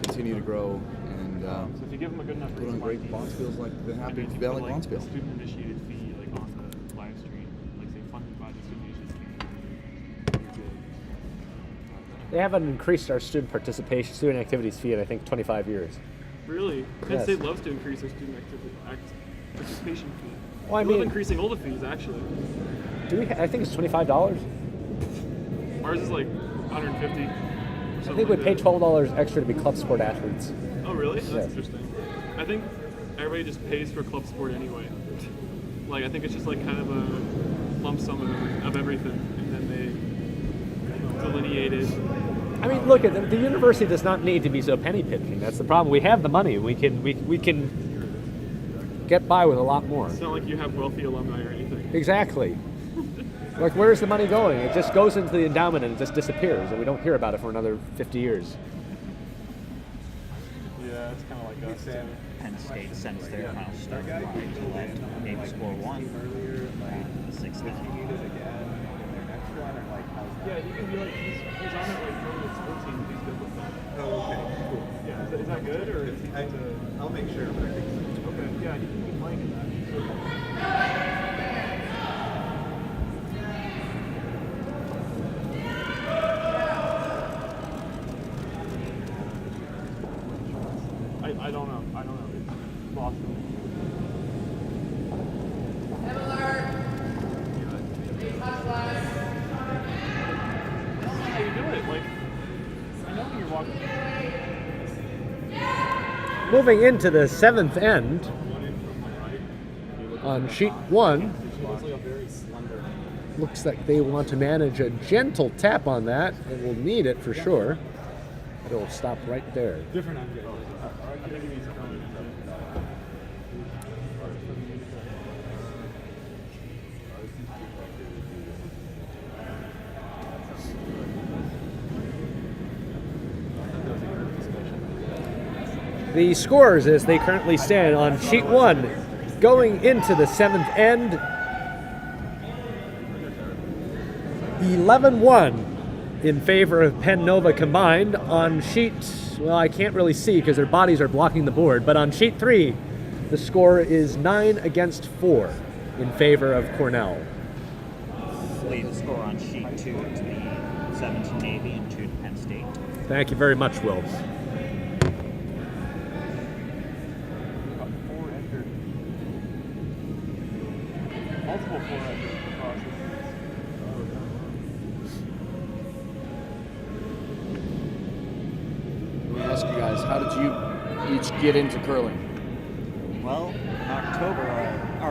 continue to grow and So if you give them a good enough put on reason, great Bonspiels like the Happy maybe Valley put, Bonspiel. student-initiated fee on the live stream, say funded by the student-initiated fee. They haven't increased our student activities fee in, I think, 25 years. Really? Penn Yes. State loves to increase their student participation fee. Well, I We love mean, increasing all the fees, actually. I think it's $25. Ours is like 150. I think we pay $12 extra to be club sport athletes. Oh, really? That's Yes. interesting. I think everybody just pays for club sport anyway. I think it's just kind of a lump sum of everything, and then they delineate it. I mean, look, the university does not need to be so penny pinching. That's the problem. We have the money. We can get by with a lot more. It's not like you have wealthy alumni or anything. Exactly. Where's the money going? It just goes into the endowment and it just disappears, and we don't hear about it for another 50 years. it's kind of like us. Too. Penn State sends their final start line to let Navy score 1. The 6th inning. Yeah, he can be like, he's on it like from the school team, he's good with that. Oh, okay, cool. Yeah, is that good, or is he good to... I'll make sure, but I think so. Okay, yeah, he can be playing in that. I don't know. It's Boston. How you do it? Like, I know when you're walking. Moving into the 7th end on sheet 1. Looks like they want to manage a gentle tap on that, and will need it for sure. It'll stop right there. Different on I think he needs to come in. The scores as they currently stand on sheet 1, going into the 7th end, 11-1 in favor of Penn Nova combined. On sheet, well, I can't really see because their bodies are blocking the board, but on sheet 3, the score is 9-4 in favor of Cornell. Lead the score on sheet 2 to be 7 to Navy and 2 to Penn State. Thank you very much, Will. Multiple 4 enters across this. Let me ask you guys, how did you each get into curling? Well, in October,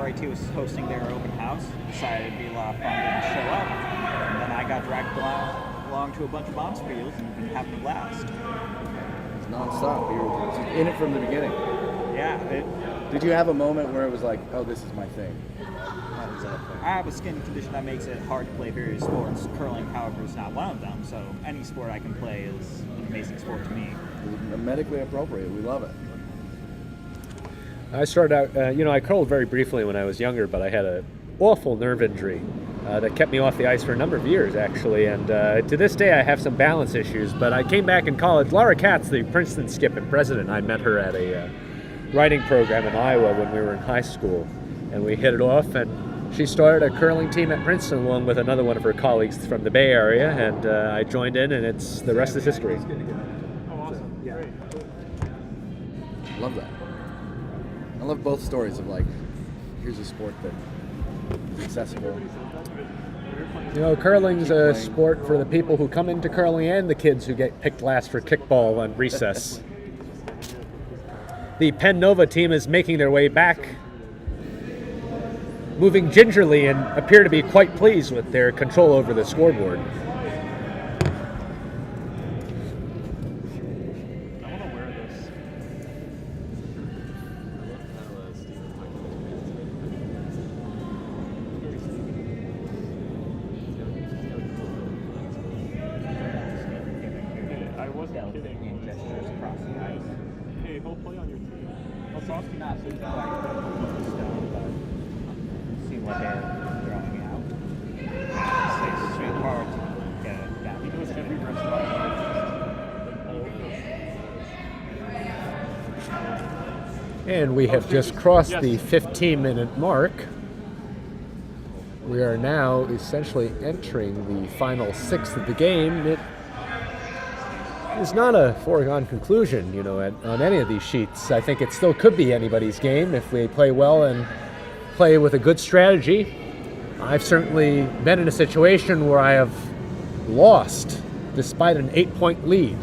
RIT was hosting their open house. Decided it'd be a lot of fun to show up. And then I got dragged along to a bunch of Bonspiels and been having a blast. It's nonstop. You were in it from the beginning. Yeah, Did you have a moment where it was like, oh, this is my thing? I have a skin condition that makes it hard to play various sports. Curling, however, is not one of them. So any sport I can play is an amazing sport to me. Medically appropriate. We love it. I started out, I curled very briefly when I was younger, but I had an awful nerve injury that kept me off the ice for a number of years, actually. And to this day, I have some balance issues. But I came back in college. Laura Katz, the Princeton skip and president, I met her at a writing program in Iowa when we were in high school. And we hit it off, and she started a curling team at Princeton along with another one of her colleagues from the Bay Area, and I joined in, and the rest is history. Oh, awesome. Yeah. Great. Love that. I love both stories of like, here's a sport that is accessible. Curling's a sport for the people who come into curling and the kids who get picked last for kickball on recess. The Penn Nova team is making their way back, moving gingerly, and appear to be quite pleased with their control over the scoreboard. I want to wear this. I wasn't kidding. Hey, he'll play on your team. I'll talk to you. See what they're throwing out. Say sweetheart. Yeah, He knows every restaurant. And we have just crossed the 15-minute mark. We are now essentially entering the final 6th of the game. It is not a foregone conclusion, on any of these sheets. I think it still could be anybody's game if we play well and play with a good strategy. I've certainly been in a situation where I have lost despite an 8-point lead.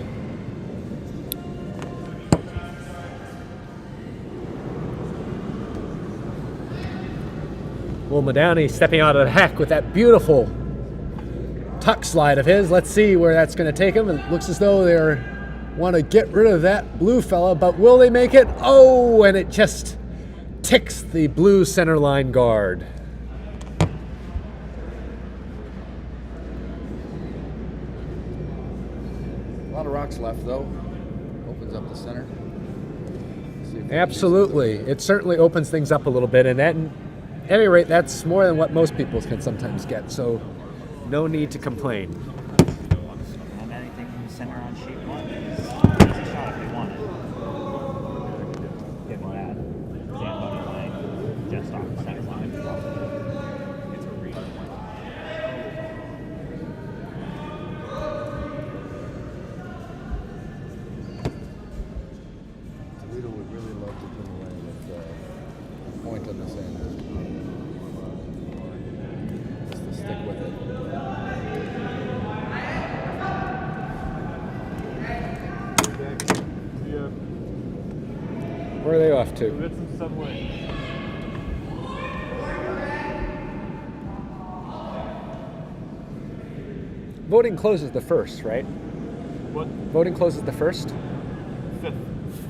Will Madani stepping out of the hack with that beautiful tuck slide of his. Let's see where that's going to take him. It looks as though they want to get rid of that blue fella, but will they make it? Oh, and it just ticks the blue center line guard. A lot of rocks left, though. Opens up the center. Absolutely. It certainly opens things up a little bit, and at any rate, that's more than what most people can sometimes get, so no need to complain. And anything in the center on sheet 1 is a shot if you want it. Give that Zamboni line just off the center line. It's a read. Toledo would really love to come away with a point on this end. Just to stick with it. Where are they off to? Get some subway. Voting closes the 1st, right? What? Voting closes the 1st? 5th.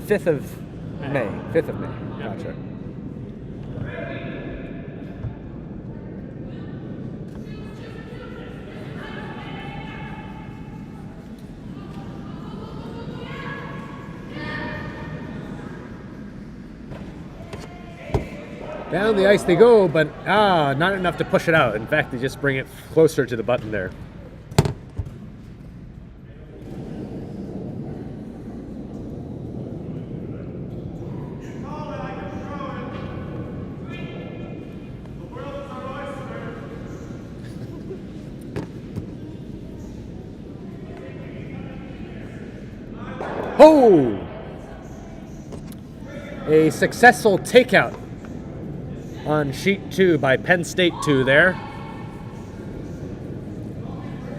5th of May. 5th of May. Yeah. Gotcha. Down the ice they go, but not enough to push it out. In fact, they just bring it closer to the button there. Oh! A successful takeout on sheet 2 by Penn State 2 there.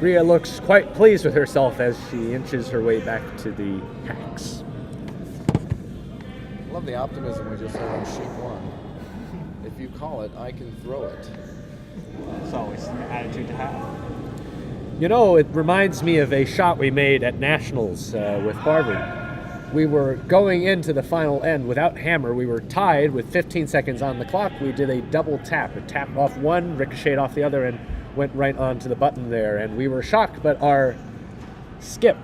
Bria looks quite pleased with herself as she inches her way back to the hacks. I love the optimism we just heard on sheet 1. If you call it, I can throw it. It's always an attitude to have. You know, it reminds me of a shot we made at Nationals with Harvard. We were going into the final end without hammer. We were tied with 15 seconds on the clock. We did a double tap. It tapped off one, ricocheted off the other, and went right onto the button there. And we were shocked, but our skip,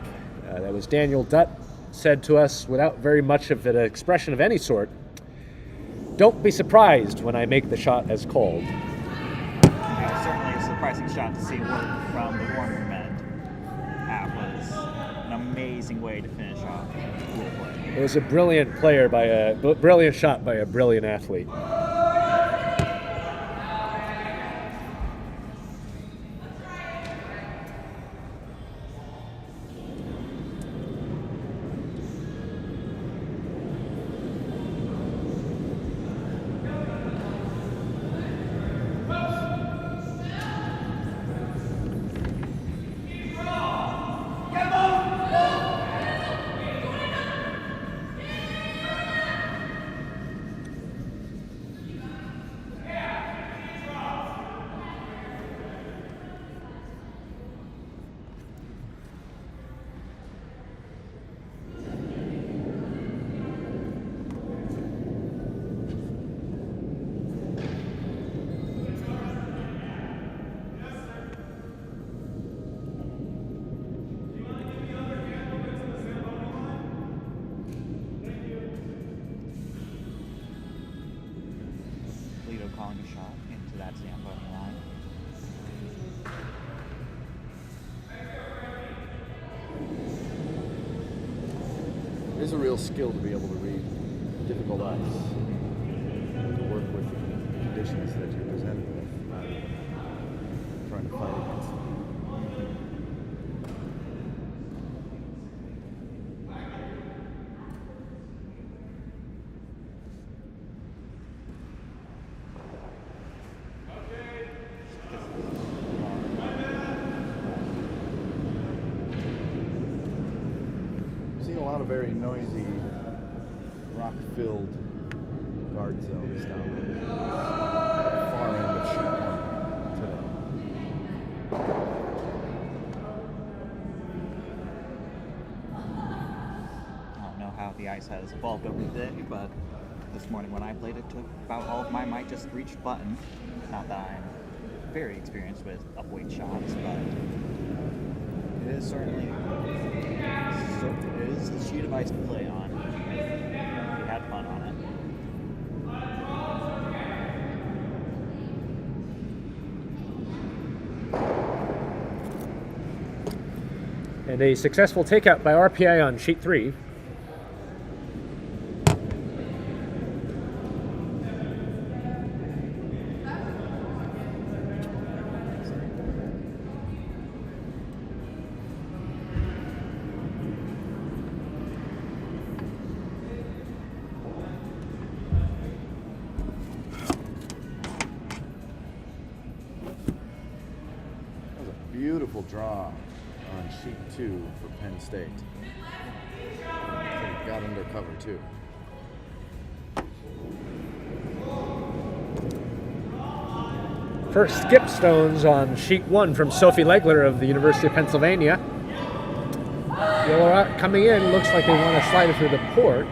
that was Daniel Dutt, said to us without very much of an expression of any sort, "Don't be surprised when I make the shot as called." It was certainly a surprising shot to see work from the Warner end. That was an amazing way to finish off. Cool play. It was a brilliant brilliant shot by a brilliant athlete. Calling a shot into that Zamboni line. It is a real skill to be able to read difficult ice, to work with the conditions that you're presented with, trying to fight against them. Very noisy, rock-filled guard zones down the far end of sheet 1 today. I don't know how the ice has evolved over the day, but this morning when I played, it took about all of my might just to reach the button. Not that I'm very experienced with upweight shots, but it is certainly it is a sheet of ice to play on. We had fun on it. And a successful takeout by RPI on sheet 3. Beautiful draw on sheet 2 for Penn State. Got under cover too. First skip stones on sheet 1 from Sophie Legler of the University of Pennsylvania. Yellow Rock coming in, looks like they want to slide it through the port.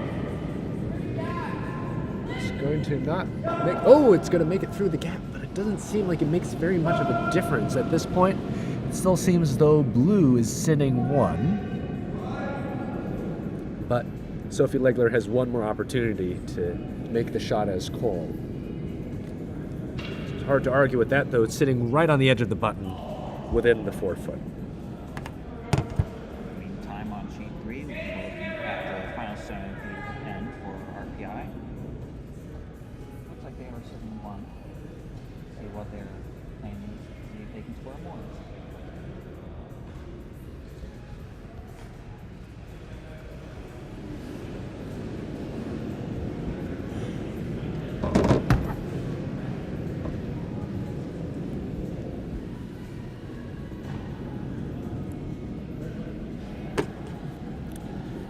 It's going to not make, it's going to make it through the gap, but it doesn't seem like it makes very much of a difference at this point. It still seems as though blue is sitting 1, but Sophie Legler has one more opportunity to make the shot as called. It's hard to argue with that, though. It's sitting right on the edge of the button within the 4 foot. Meantime, on sheet 3, we're looking at the final stone at the end for RPI. Looks like they are sitting 1. See what their plan is, see if they can score more.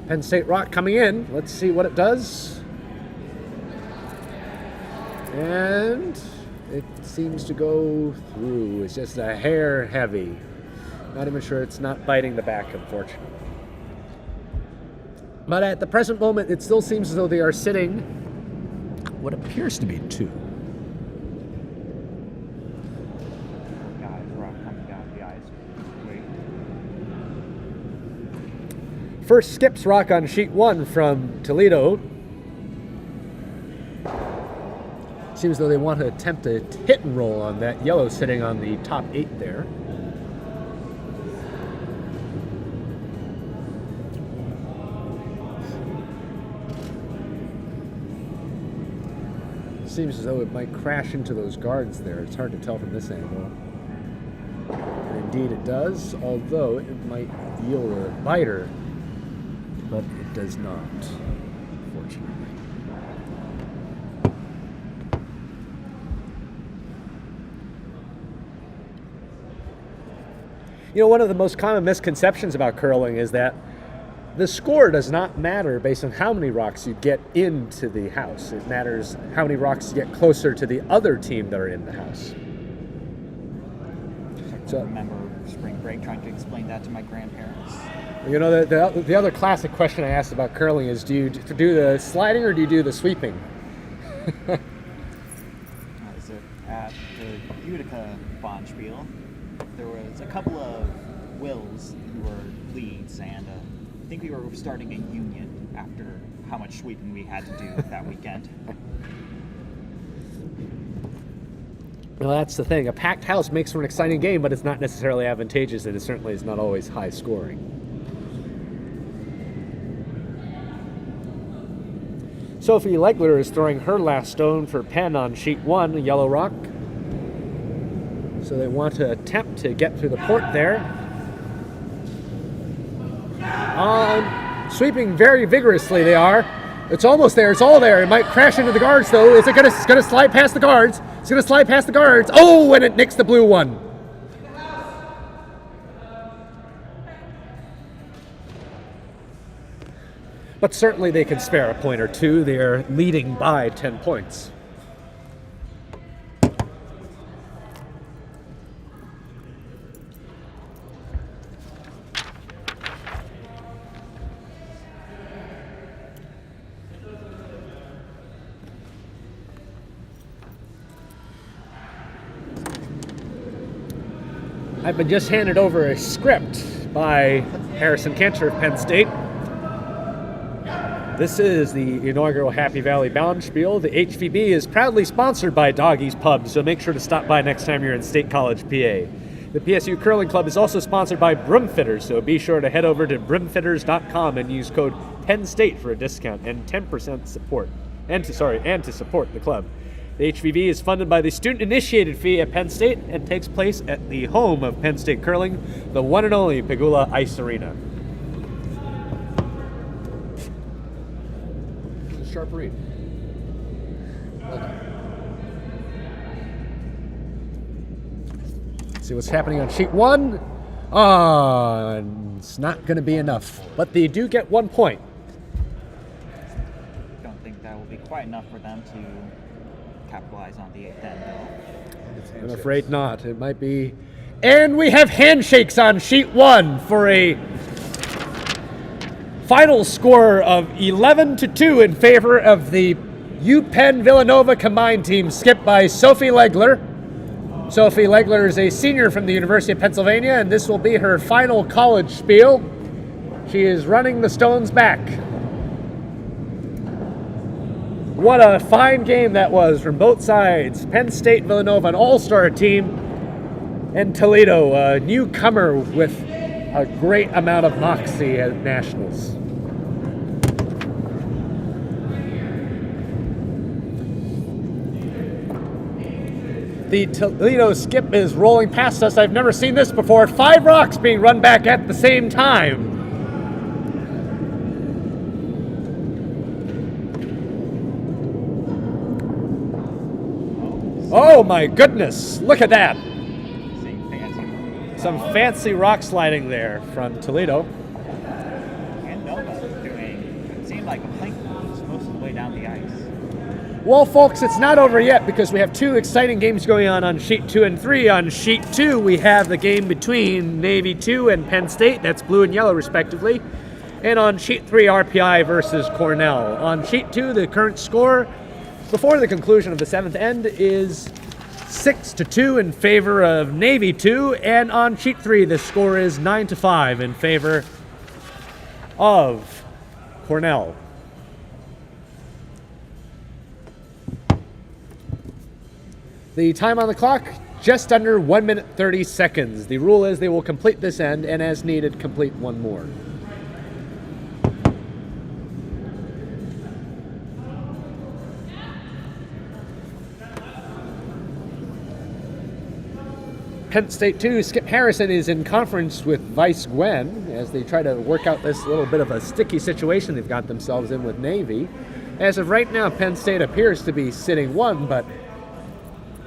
Penn State Rock coming in. Let's see what it does. And it seems to go through. It's just a hair heavy. Not even sure it's not biting the back, unfortunately. But at the present moment, it still seems as though they are sitting what appears to be 2. First skips rock on sheet 1 from Toledo. Seems though they want to attempt a hit and roll on that yellow sitting on the top 8 there. Seems as though it might crash into those guards there. It's hard to tell from this angle. And indeed it does, although it might yield a biter. But it does not, unfortunately. You know, one of the most common misconceptions about curling is that the score does not matter based on how many rocks you get into the house. It matters how many rocks you get closer to the other team that are in the house. I remember spring break trying to explain that to my grandparents. You know, the other classic question I asked about curling is, do you do the sliding or do you do the sweeping? At the Utica Bonspiel, there was a couple of Wills who were leads, and I think we were starting a union after how much sweeping we had to do that weekend. Well, that's the thing. A packed house makes for an exciting game, but it's not necessarily advantageous, and it certainly is not always high scoring. Sophie Legler is throwing her last stone for Penn on sheet 1, yellow rock. So they want to attempt to get through the port there. Sweeping very vigorously they are. It's almost there, it's all there. It might crash into the guards though. Is it gonna slide past the guards? It's gonna slide past the guards. Oh, and it nicks the blue one. But certainly they can spare a point or two. They're leading by 10 points. I've been just handed over a script by Harrison Cantor of Penn State. This is the inaugural Happy Valley Bonspiel. The HVB is proudly sponsored by Doggy's Pub, so make sure to stop by next time you're in State College, PA. The PSU Curling Club is also sponsored by Broomfitters, so be sure to head over to broomfitters.com and use code Penn State for a discount and 10% support. And to support the club. The HVV is funded by the student-initiated fee at Penn State and takes place at the home of Penn State Curling, the one and only Pegula Ice Arena. It's a sharp read. Well done. See what's happening on sheet 1. It's not going to be enough, but they do get 1 point. Don't think that will be quite enough for them to capitalize on the 8th end, though. I'm afraid not. It might be. And we have handshakes on sheet 1 for a final score of 11-2 in favor of the UPenn Villanova combined team, skipped by Sophie Legler. Sophie Legler is a senior from the University of Pennsylvania, and this will be her final college spiel. She is running the Stones back. What a fine game that was from both sides. Penn State, Villanova, an all-star team, and Toledo, a newcomer with a great amount of moxie at nationals. The Toledo skip is rolling past us. I've never seen this before. 5 rocks being run back at the same time. Oh my goodness, look at that. Some fancy rock sliding there from Toledo. And Nova doing, it seemed like a plank most of the way down the ice. Well, folks, it's not over yet because we have 2 exciting games going on sheet 2 and 3. On sheet 2, we have the game between Navy 2 and Penn State. That's blue and yellow, respectively. And on sheet 3, RPI versus Cornell. On sheet 2, the current score before the conclusion of the 7th end is 6-2 in favor of Navy 2. And on sheet 3, the score is 9-5 in favor of Cornell. The time on the clock, just under 1 minute 30 seconds. The rule is they will complete this end and as needed, complete one more. Penn State 2, Skip Harrison is in conference with Vice Gwen as they try to work out this little bit of a sticky situation they've got themselves in with Navy. As of right now, Penn State appears to be sitting 1, but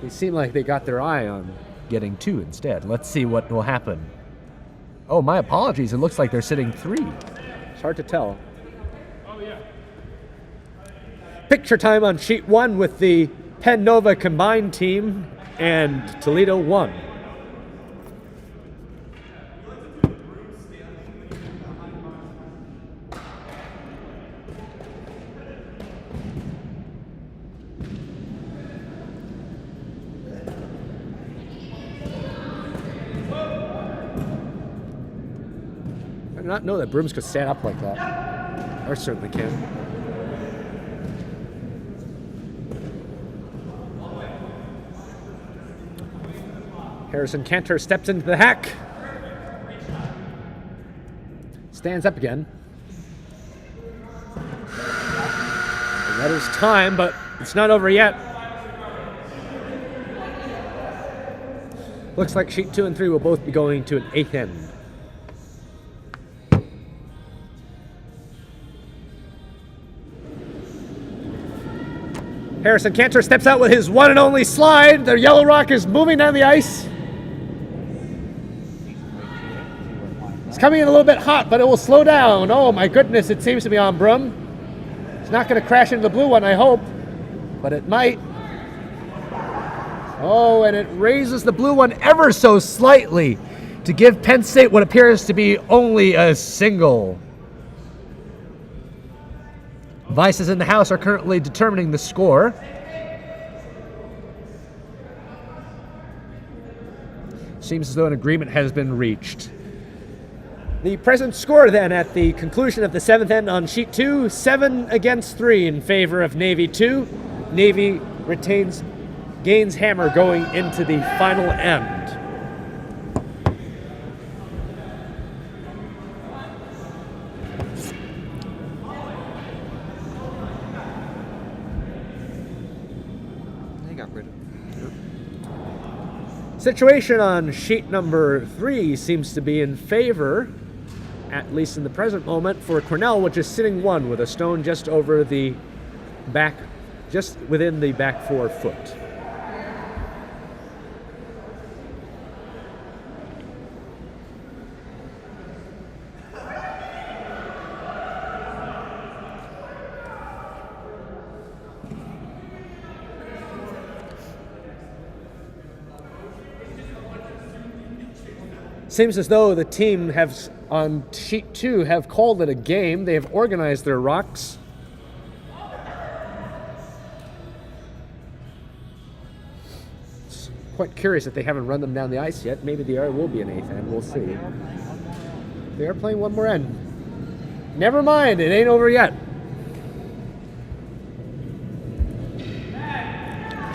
they seem like they got their eye on getting 2 instead. Let's see what will happen. Oh, my apologies. It looks like they're sitting 3. It's hard to tell. Oh, yeah. Picture time on sheet 1 with the Penn Nova combined team and Toledo 1. I did not know that brooms could stand up like that. I certainly can. Harrison Cantor steps into the hack. Stands up again. And that is time, but it's not over yet. Looks like sheet 2 and 3 will both be going to an 8th end. Harrison Cantor steps out with his one and only slide. The yellow rock is moving down the ice. It's coming in a little bit hot, but it will slow down. Oh my goodness, it seems to be on broom. It's not going to crash into the blue one, I hope, but it might. Oh, and it raises the blue one ever so slightly to give Penn State what appears to be only a single. Vices in the house are currently determining the score. Seems as though an agreement has been reached. The present score then at the conclusion of the 7th end on sheet 2, 7-3 in favor of Navy 2. Navy gains hammer going into the final end. got rid of it. Situation on sheet number 3 seems to be in favor, at least in the present moment, for Cornell, which is sitting 1 with a stone just over the back, just within the back 4 foot. Seems as though the team on sheet 2 have called it a game. They have organized their rocks. It's quite curious that they haven't run them down the ice yet. Maybe there will be an 8th end. We'll see. They are playing one more end. Never mind, it ain't over yet.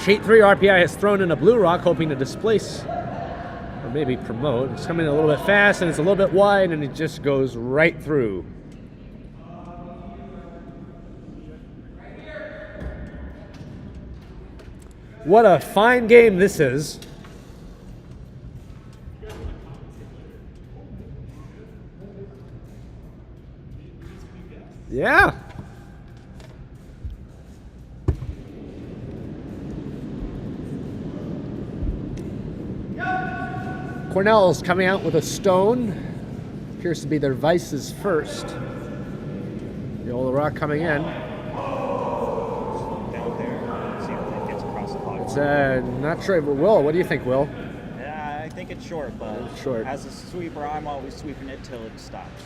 Sheet 3 RPI has thrown in a blue rock, hoping to displace or maybe promote. It's coming in a little bit fast and it's a little bit wide and it just goes right through. What a fine game this is. Yeah. Cornell's coming out with a stone. Appears to be their vices first. The old rock coming in. Down there. See if it gets across the hog. It's not sure. Will, what do you think, Will? Yeah, I think it's short, but It's short. as a sweeper, I'm always sweeping it till it stops.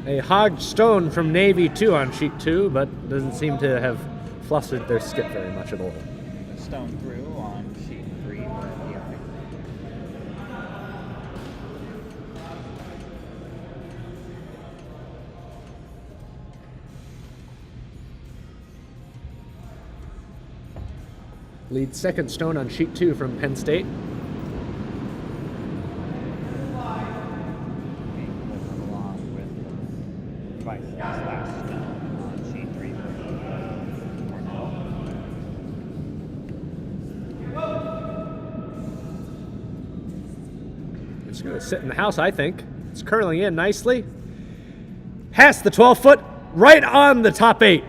A hogged stone from Navy 2 on sheet 2, but doesn't seem to have flustered their skip very much at all. Stone through on sheet 3 for RPI. Lead second stone on sheet 2 from Penn State. Along with Vice's last stone on sheet 3 for Cornell. It's going to sit in the house, I think. It's curling in nicely. Past the 12 foot, right on the top 8.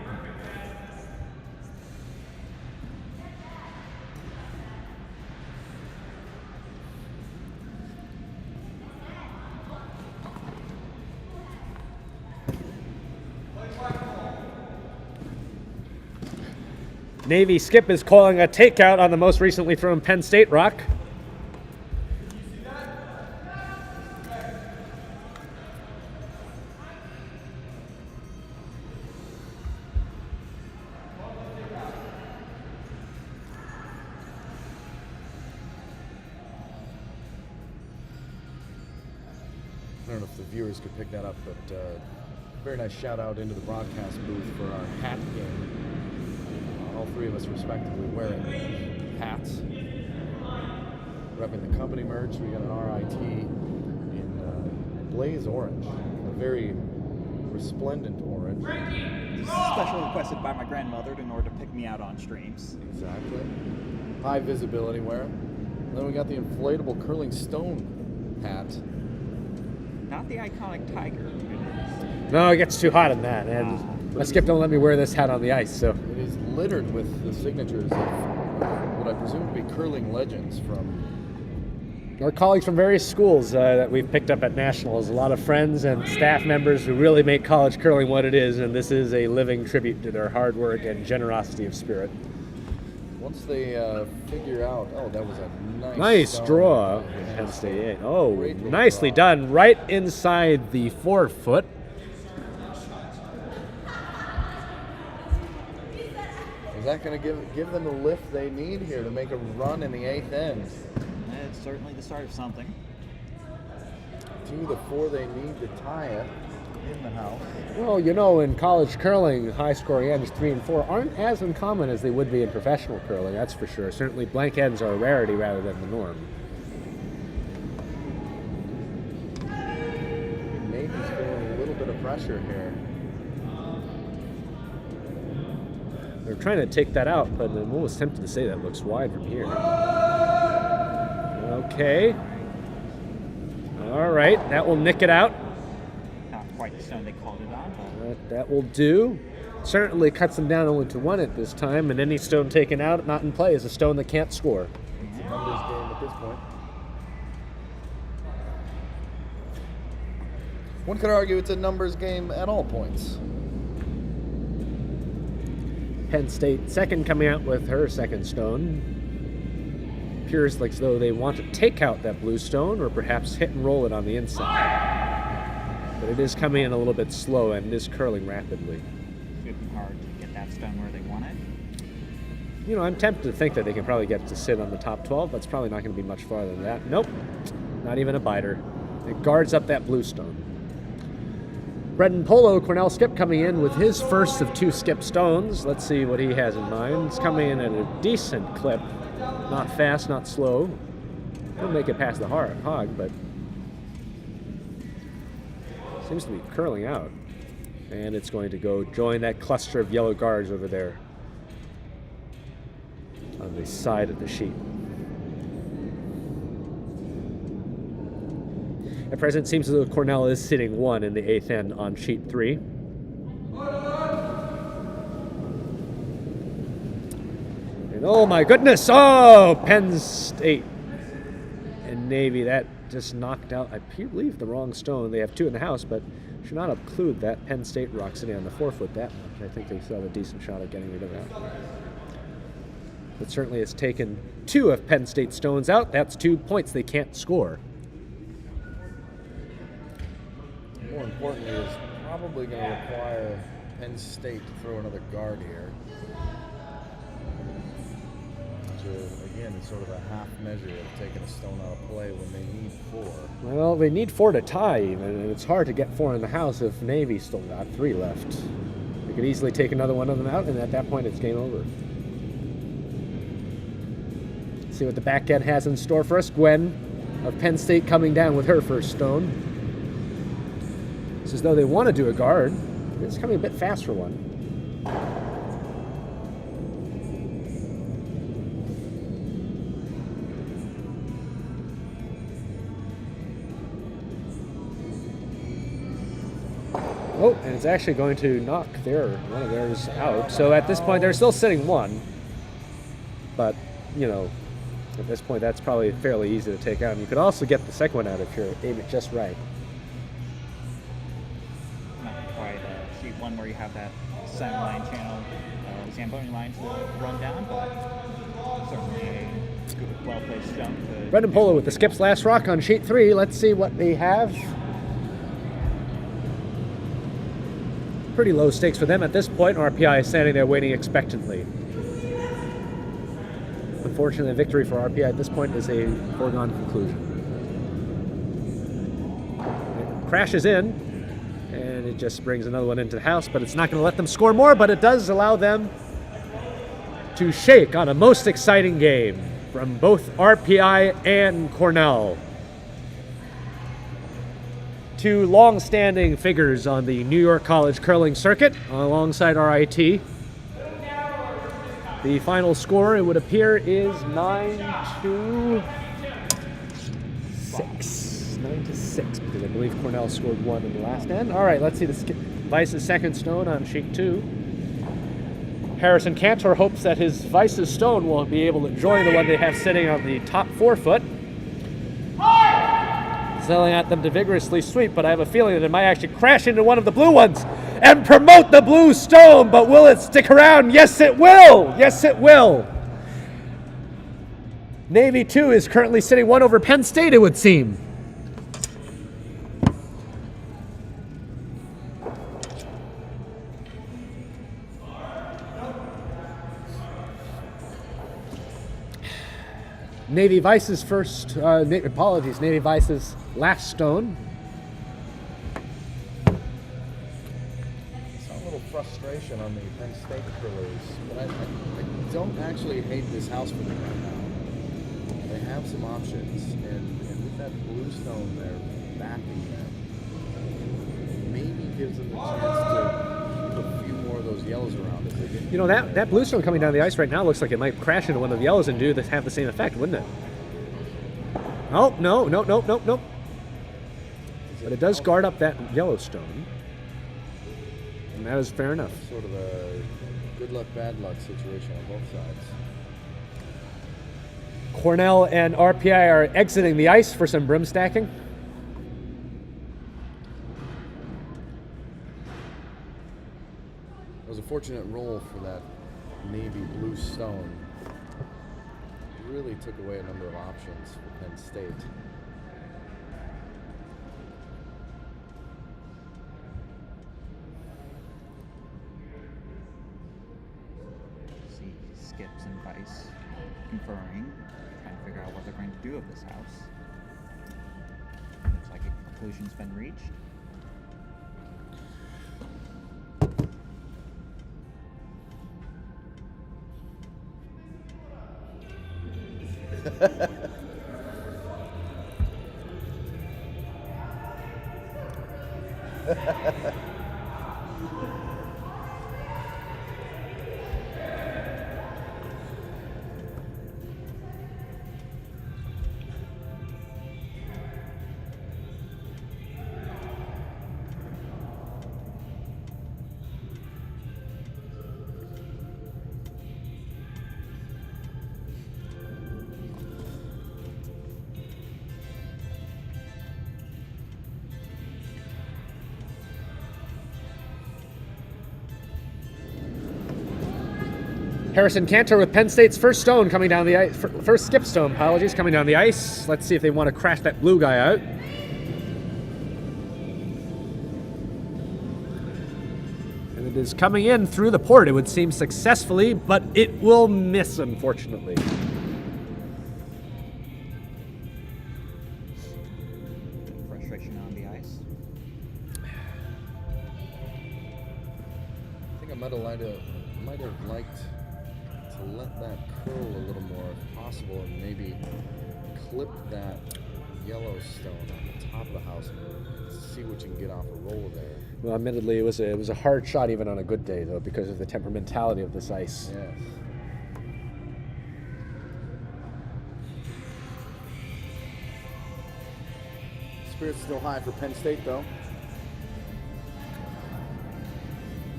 Navy skip is calling a takeout on the most recently thrown Penn State rock. I don't know if the viewers could pick that up, but very nice shout out into the broadcast booth for our hat game. All three of us respectively wearing hats. Repping the company merch, we got an RIT in blaze orange, a very resplendent orange. This is specially requested by my grandmother in order to pick me out on streams. Exactly. High visibility wear. And then we got the inflatable curling stone hat. Not the iconic tiger. No, it gets too hot in that, and my skip don't let me wear this hat on the ice, so. It is littered with the signatures of what I presume to be curling legends from our colleagues from various schools that we've picked up at Nationals. A lot of friends and staff members who really make college curling what it is, and this is a living tribute to their hard work and generosity of spirit. Once they figure out, oh, that was a nice draw. Penn State. Oh, nicely done. Right inside the forefoot. Is that going to give them the lift they need here to make a run in the 8th end? It's certainly the start of something. 2 of the 4 they need to tie it in the house. Well, you know, in college curling, high-scoring ends 3 and 4 aren't as uncommon as they would be in professional curling, that's for sure. Certainly blank ends are a rarity rather than the norm. Maybe he's feeling a little bit of pressure here. They're trying to take that out, but I'm almost tempted to say that looks wide from here. Okay. All right, that will nick it out. Not quite the stone they called it on. That will do. Certainly cuts them down only to 1 at this time, and any stone taken out, not in play, is a stone that can't score. It's a numbers game at this point. One could argue it's a numbers game at all points. Penn State second coming out with her second stone. Appears like as though they want to take out that blue stone or perhaps hit and roll it on the inside. But it is coming in a little bit slow and it is curling rapidly. It's going to be hard to get that stone where they want it. You know, I'm tempted to think that they can probably get it to sit on the top 12, but it's probably not going to be much farther than that. Nope, not even a biter. It guards up that blue stone. Brendan Polo, Cornell skip, coming in with his first of 2 skip stones. Let's see what he has in mind. He's coming in at a decent clip. Not fast, not slow. He'll make it past the hog, but seems to be curling out. And it's going to go join that cluster of yellow guards over there on the side of the sheet. At present, it seems as though Cornell is sitting 1 in the 8th end on sheet 3. And oh my goodness! Oh, Penn State and Navy, that just knocked out, I believe, the wrong stone. They have 2 in the house, but should not include that Penn State rock sitting on the forefoot that much. I think they still have a decent shot at getting rid of that. But certainly it's taken 2 of Penn State stones out. That's 2 points they can't score. More importantly, it's probably going to require Penn State to throw another guard here. Which, again, is sort of a half measure of taking a stone out of play when they need 4. Well, they need 4 to tie even, and it's hard to get 4 in the house if Navy still got 3 left. They could easily take another one of them out, and at that point, it's game over. Let's see what the back end has in store for us. Gwen of Penn State coming down with her first stone. It's as though they want to do a guard. It's coming a bit fast for one. Oh, and it's actually going to knock one of theirs out. So at this point, they're still sitting 1. But, you know, at this point, that's probably fairly easy to take out. And you could also get the second one out if you aim it just right. Sheet 1 where you have that center line channel, Zamboni line to run down, but certainly a good, well-placed jump. Brendan Polo with the skips last rock on sheet 3. Let's see what they have. Pretty low stakes for them at this point. RPI is standing there waiting expectantly. Unfortunately, a victory for RPI at this point is a foregone conclusion. It crashes in. And it just brings another one into the house, but it's not going to let them score more, but it does allow them to shake on a most exciting game from both RPI and Cornell. 2 long-standing figures on the New York College curling circuit alongside RIT. The final score, it would appear, is 9-6. 9-6, because I believe Cornell scored 1 in the last end. All right, let's see the Vice's second stone on sheet 2. Harrison Cantor hopes that his Vice's stone will be able to join the one they have sitting on the top forefoot. Selling at them to vigorously sweep, but I have a feeling that it might actually crash into one of the blue ones and promote the blue stone. But will it stick around? Yes, it will. Yes, it will. Navy 2 is currently sitting one over Penn State, it would seem. Navy Vice's first, Navy Vice's last stone. Saw a little frustration on the Penn State curlers, but I don't actually hate this house for them right now. They have some options, and with that blue stone there backing them, maybe gives them the chance to put a few more of those yellows around if they get. You know, that blue stone coming down the ice right now looks like it might crash into one of the yellows and have the same effect, wouldn't it? Oh, no. But it does guard up that Yellowstone. And that is fair enough. Sort of a good luck, bad luck situation on both sides. Cornell and RPI are exiting the ice for some brim stacking. It was a fortunate roll for that navy blue stone. It really took away a number of options for Penn State. See Skips and Vice conferring, trying to figure out what they're going to do with this house. Looks like a conclusion's been reached. Harrison Cantor with Penn State's first stone coming down the ice. First skip stone, apologies, coming down the ice. Let's see if they want to crash that blue guy out. And it is coming in through the port, it would seem successfully, but it will miss, unfortunately. Frustration on the ice. I think I might have liked to let that curl a little more if possible, and maybe clip that yellow stone on the top of the house and see what you can get off a roll there. Well, admittedly, it was a hard shot even on a good day, though, because of the temperamentality of this ice. Yes. Spirit's still high for Penn State, though.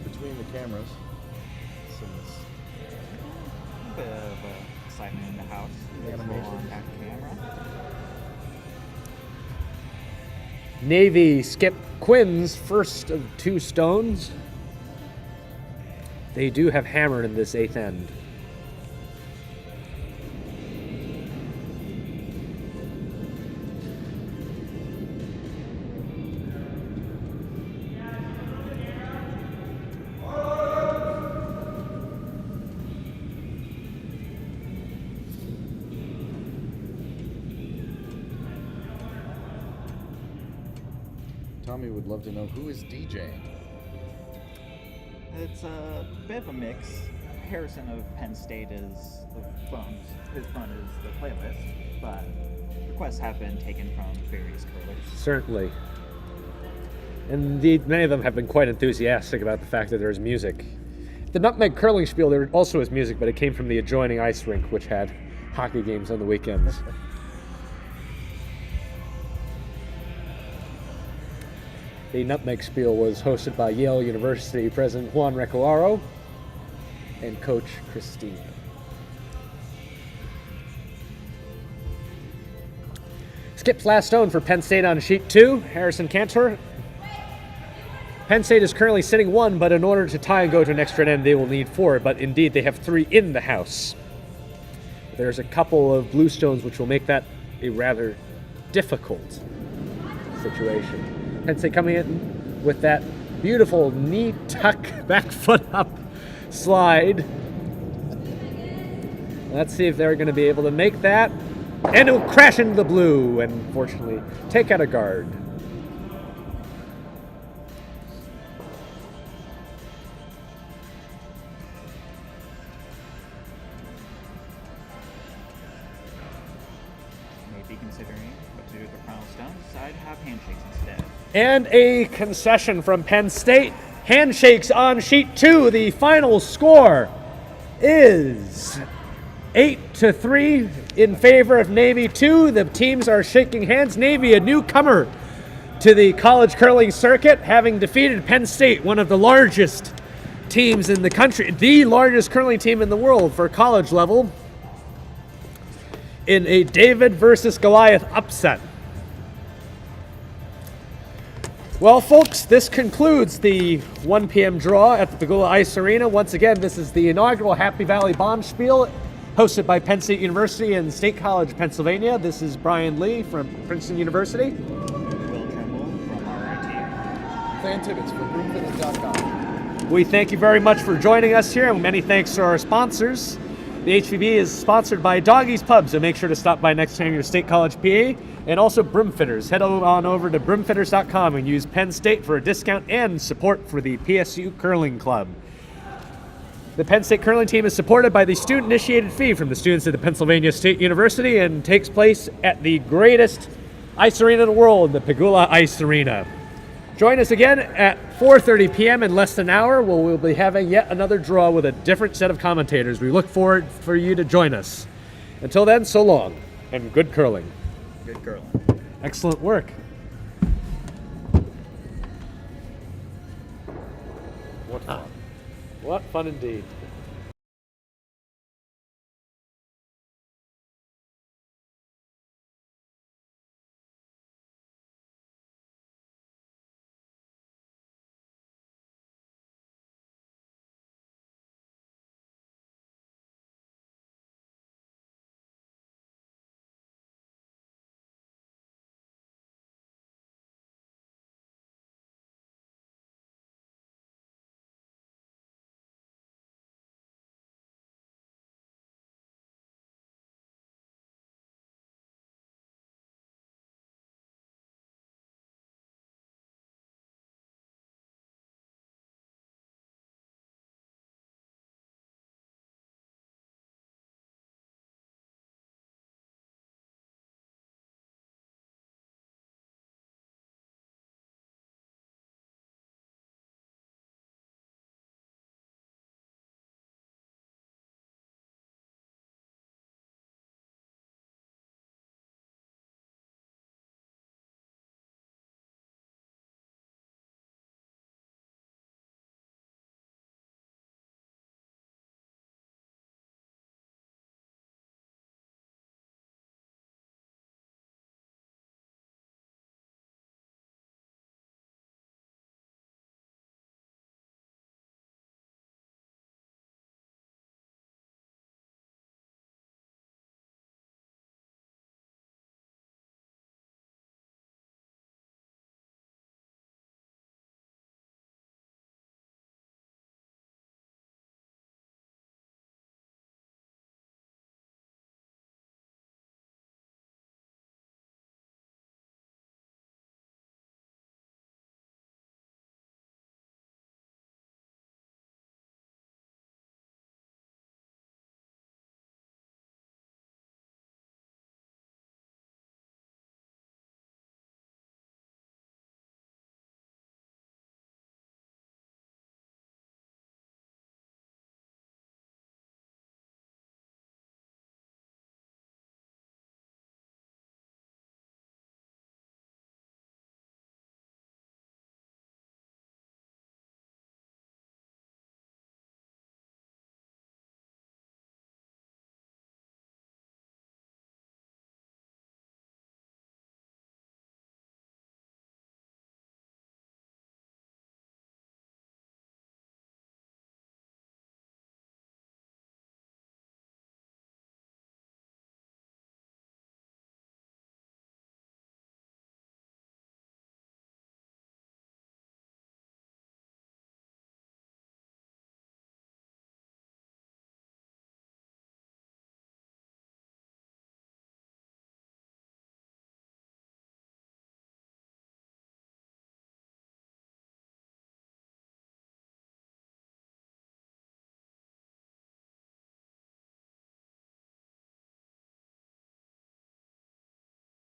Between the cameras. A bit of excitement in the house. Animation. On back camera. Navy skip Quinn's first of two stones. They do have hammered in this eighth end. Tommy would love to know who is DJing. It's a bit of a mix. Harrison of Penn State is the phone. His phone is the playlist, but requests have been taken from various curlers. Certainly. Indeed, many of them have been quite enthusiastic about the fact that there is music. The Nutmeg Curling Spiel, there also is music, but it came from the adjoining ice rink, which had hockey games on the weekends. The Nutmeg Spiel was hosted by Yale University President Juan Recuaro and Coach Christine. Skips last stone for Penn State on sheet 2, Harrison Cantor. Penn State is currently sitting 1, but in order to tie and go to an extra end, they will need 4, but indeed they have 3 in the house. There's a couple of blue stones which will make that a rather difficult situation. Penn State coming in with that beautiful knee tuck, back foot up slide. Let's see if they're going to be able to make that. And it will crash into the blue and fortunately take out a guard. Maybe considering what to do with the final stone, decide to have handshakes instead. And a concession from Penn State. Handshakes on sheet 2. The final score is 8-3 in favor of Navy 2. The teams are shaking hands. Navy, a newcomer to the college curling circuit, having defeated Penn State, one of the largest teams in the country, the largest curling team in the world for college level, in a David versus Goliath upset. Well, folks, this concludes the 1 p.m. draw at the Pagula Ice Arena. Once again, this is the inaugural Happy Valley Bonspiel, hosted by Penn State University and State College, Pennsylvania. This is Brian Lee from Princeton University. Will Trimble from RIT. Van Tibbetts from roomfitters.com. We thank you very much for joining us here, and many thanks to our sponsors. The HVB is sponsored by Doggy's Pub, so make sure to stop by next time you're State College, PA. And also Broomfitters. Head on over to broomfitters.com and use Penn State for a discount and support for the PSU Curling Club. The Penn State curling team is supported by the student-initiated fee from the students at the Pennsylvania State University and takes place at the greatest ice arena in the world, the Pagula Ice Arena. Join us again at 4:30 p.m. in less than an hour, where we'll be having yet another draw with a different set of commentators. We look forward for you to join us. Until then, so long, and good curling. Good curling. Excellent work. What fun. What fun indeed.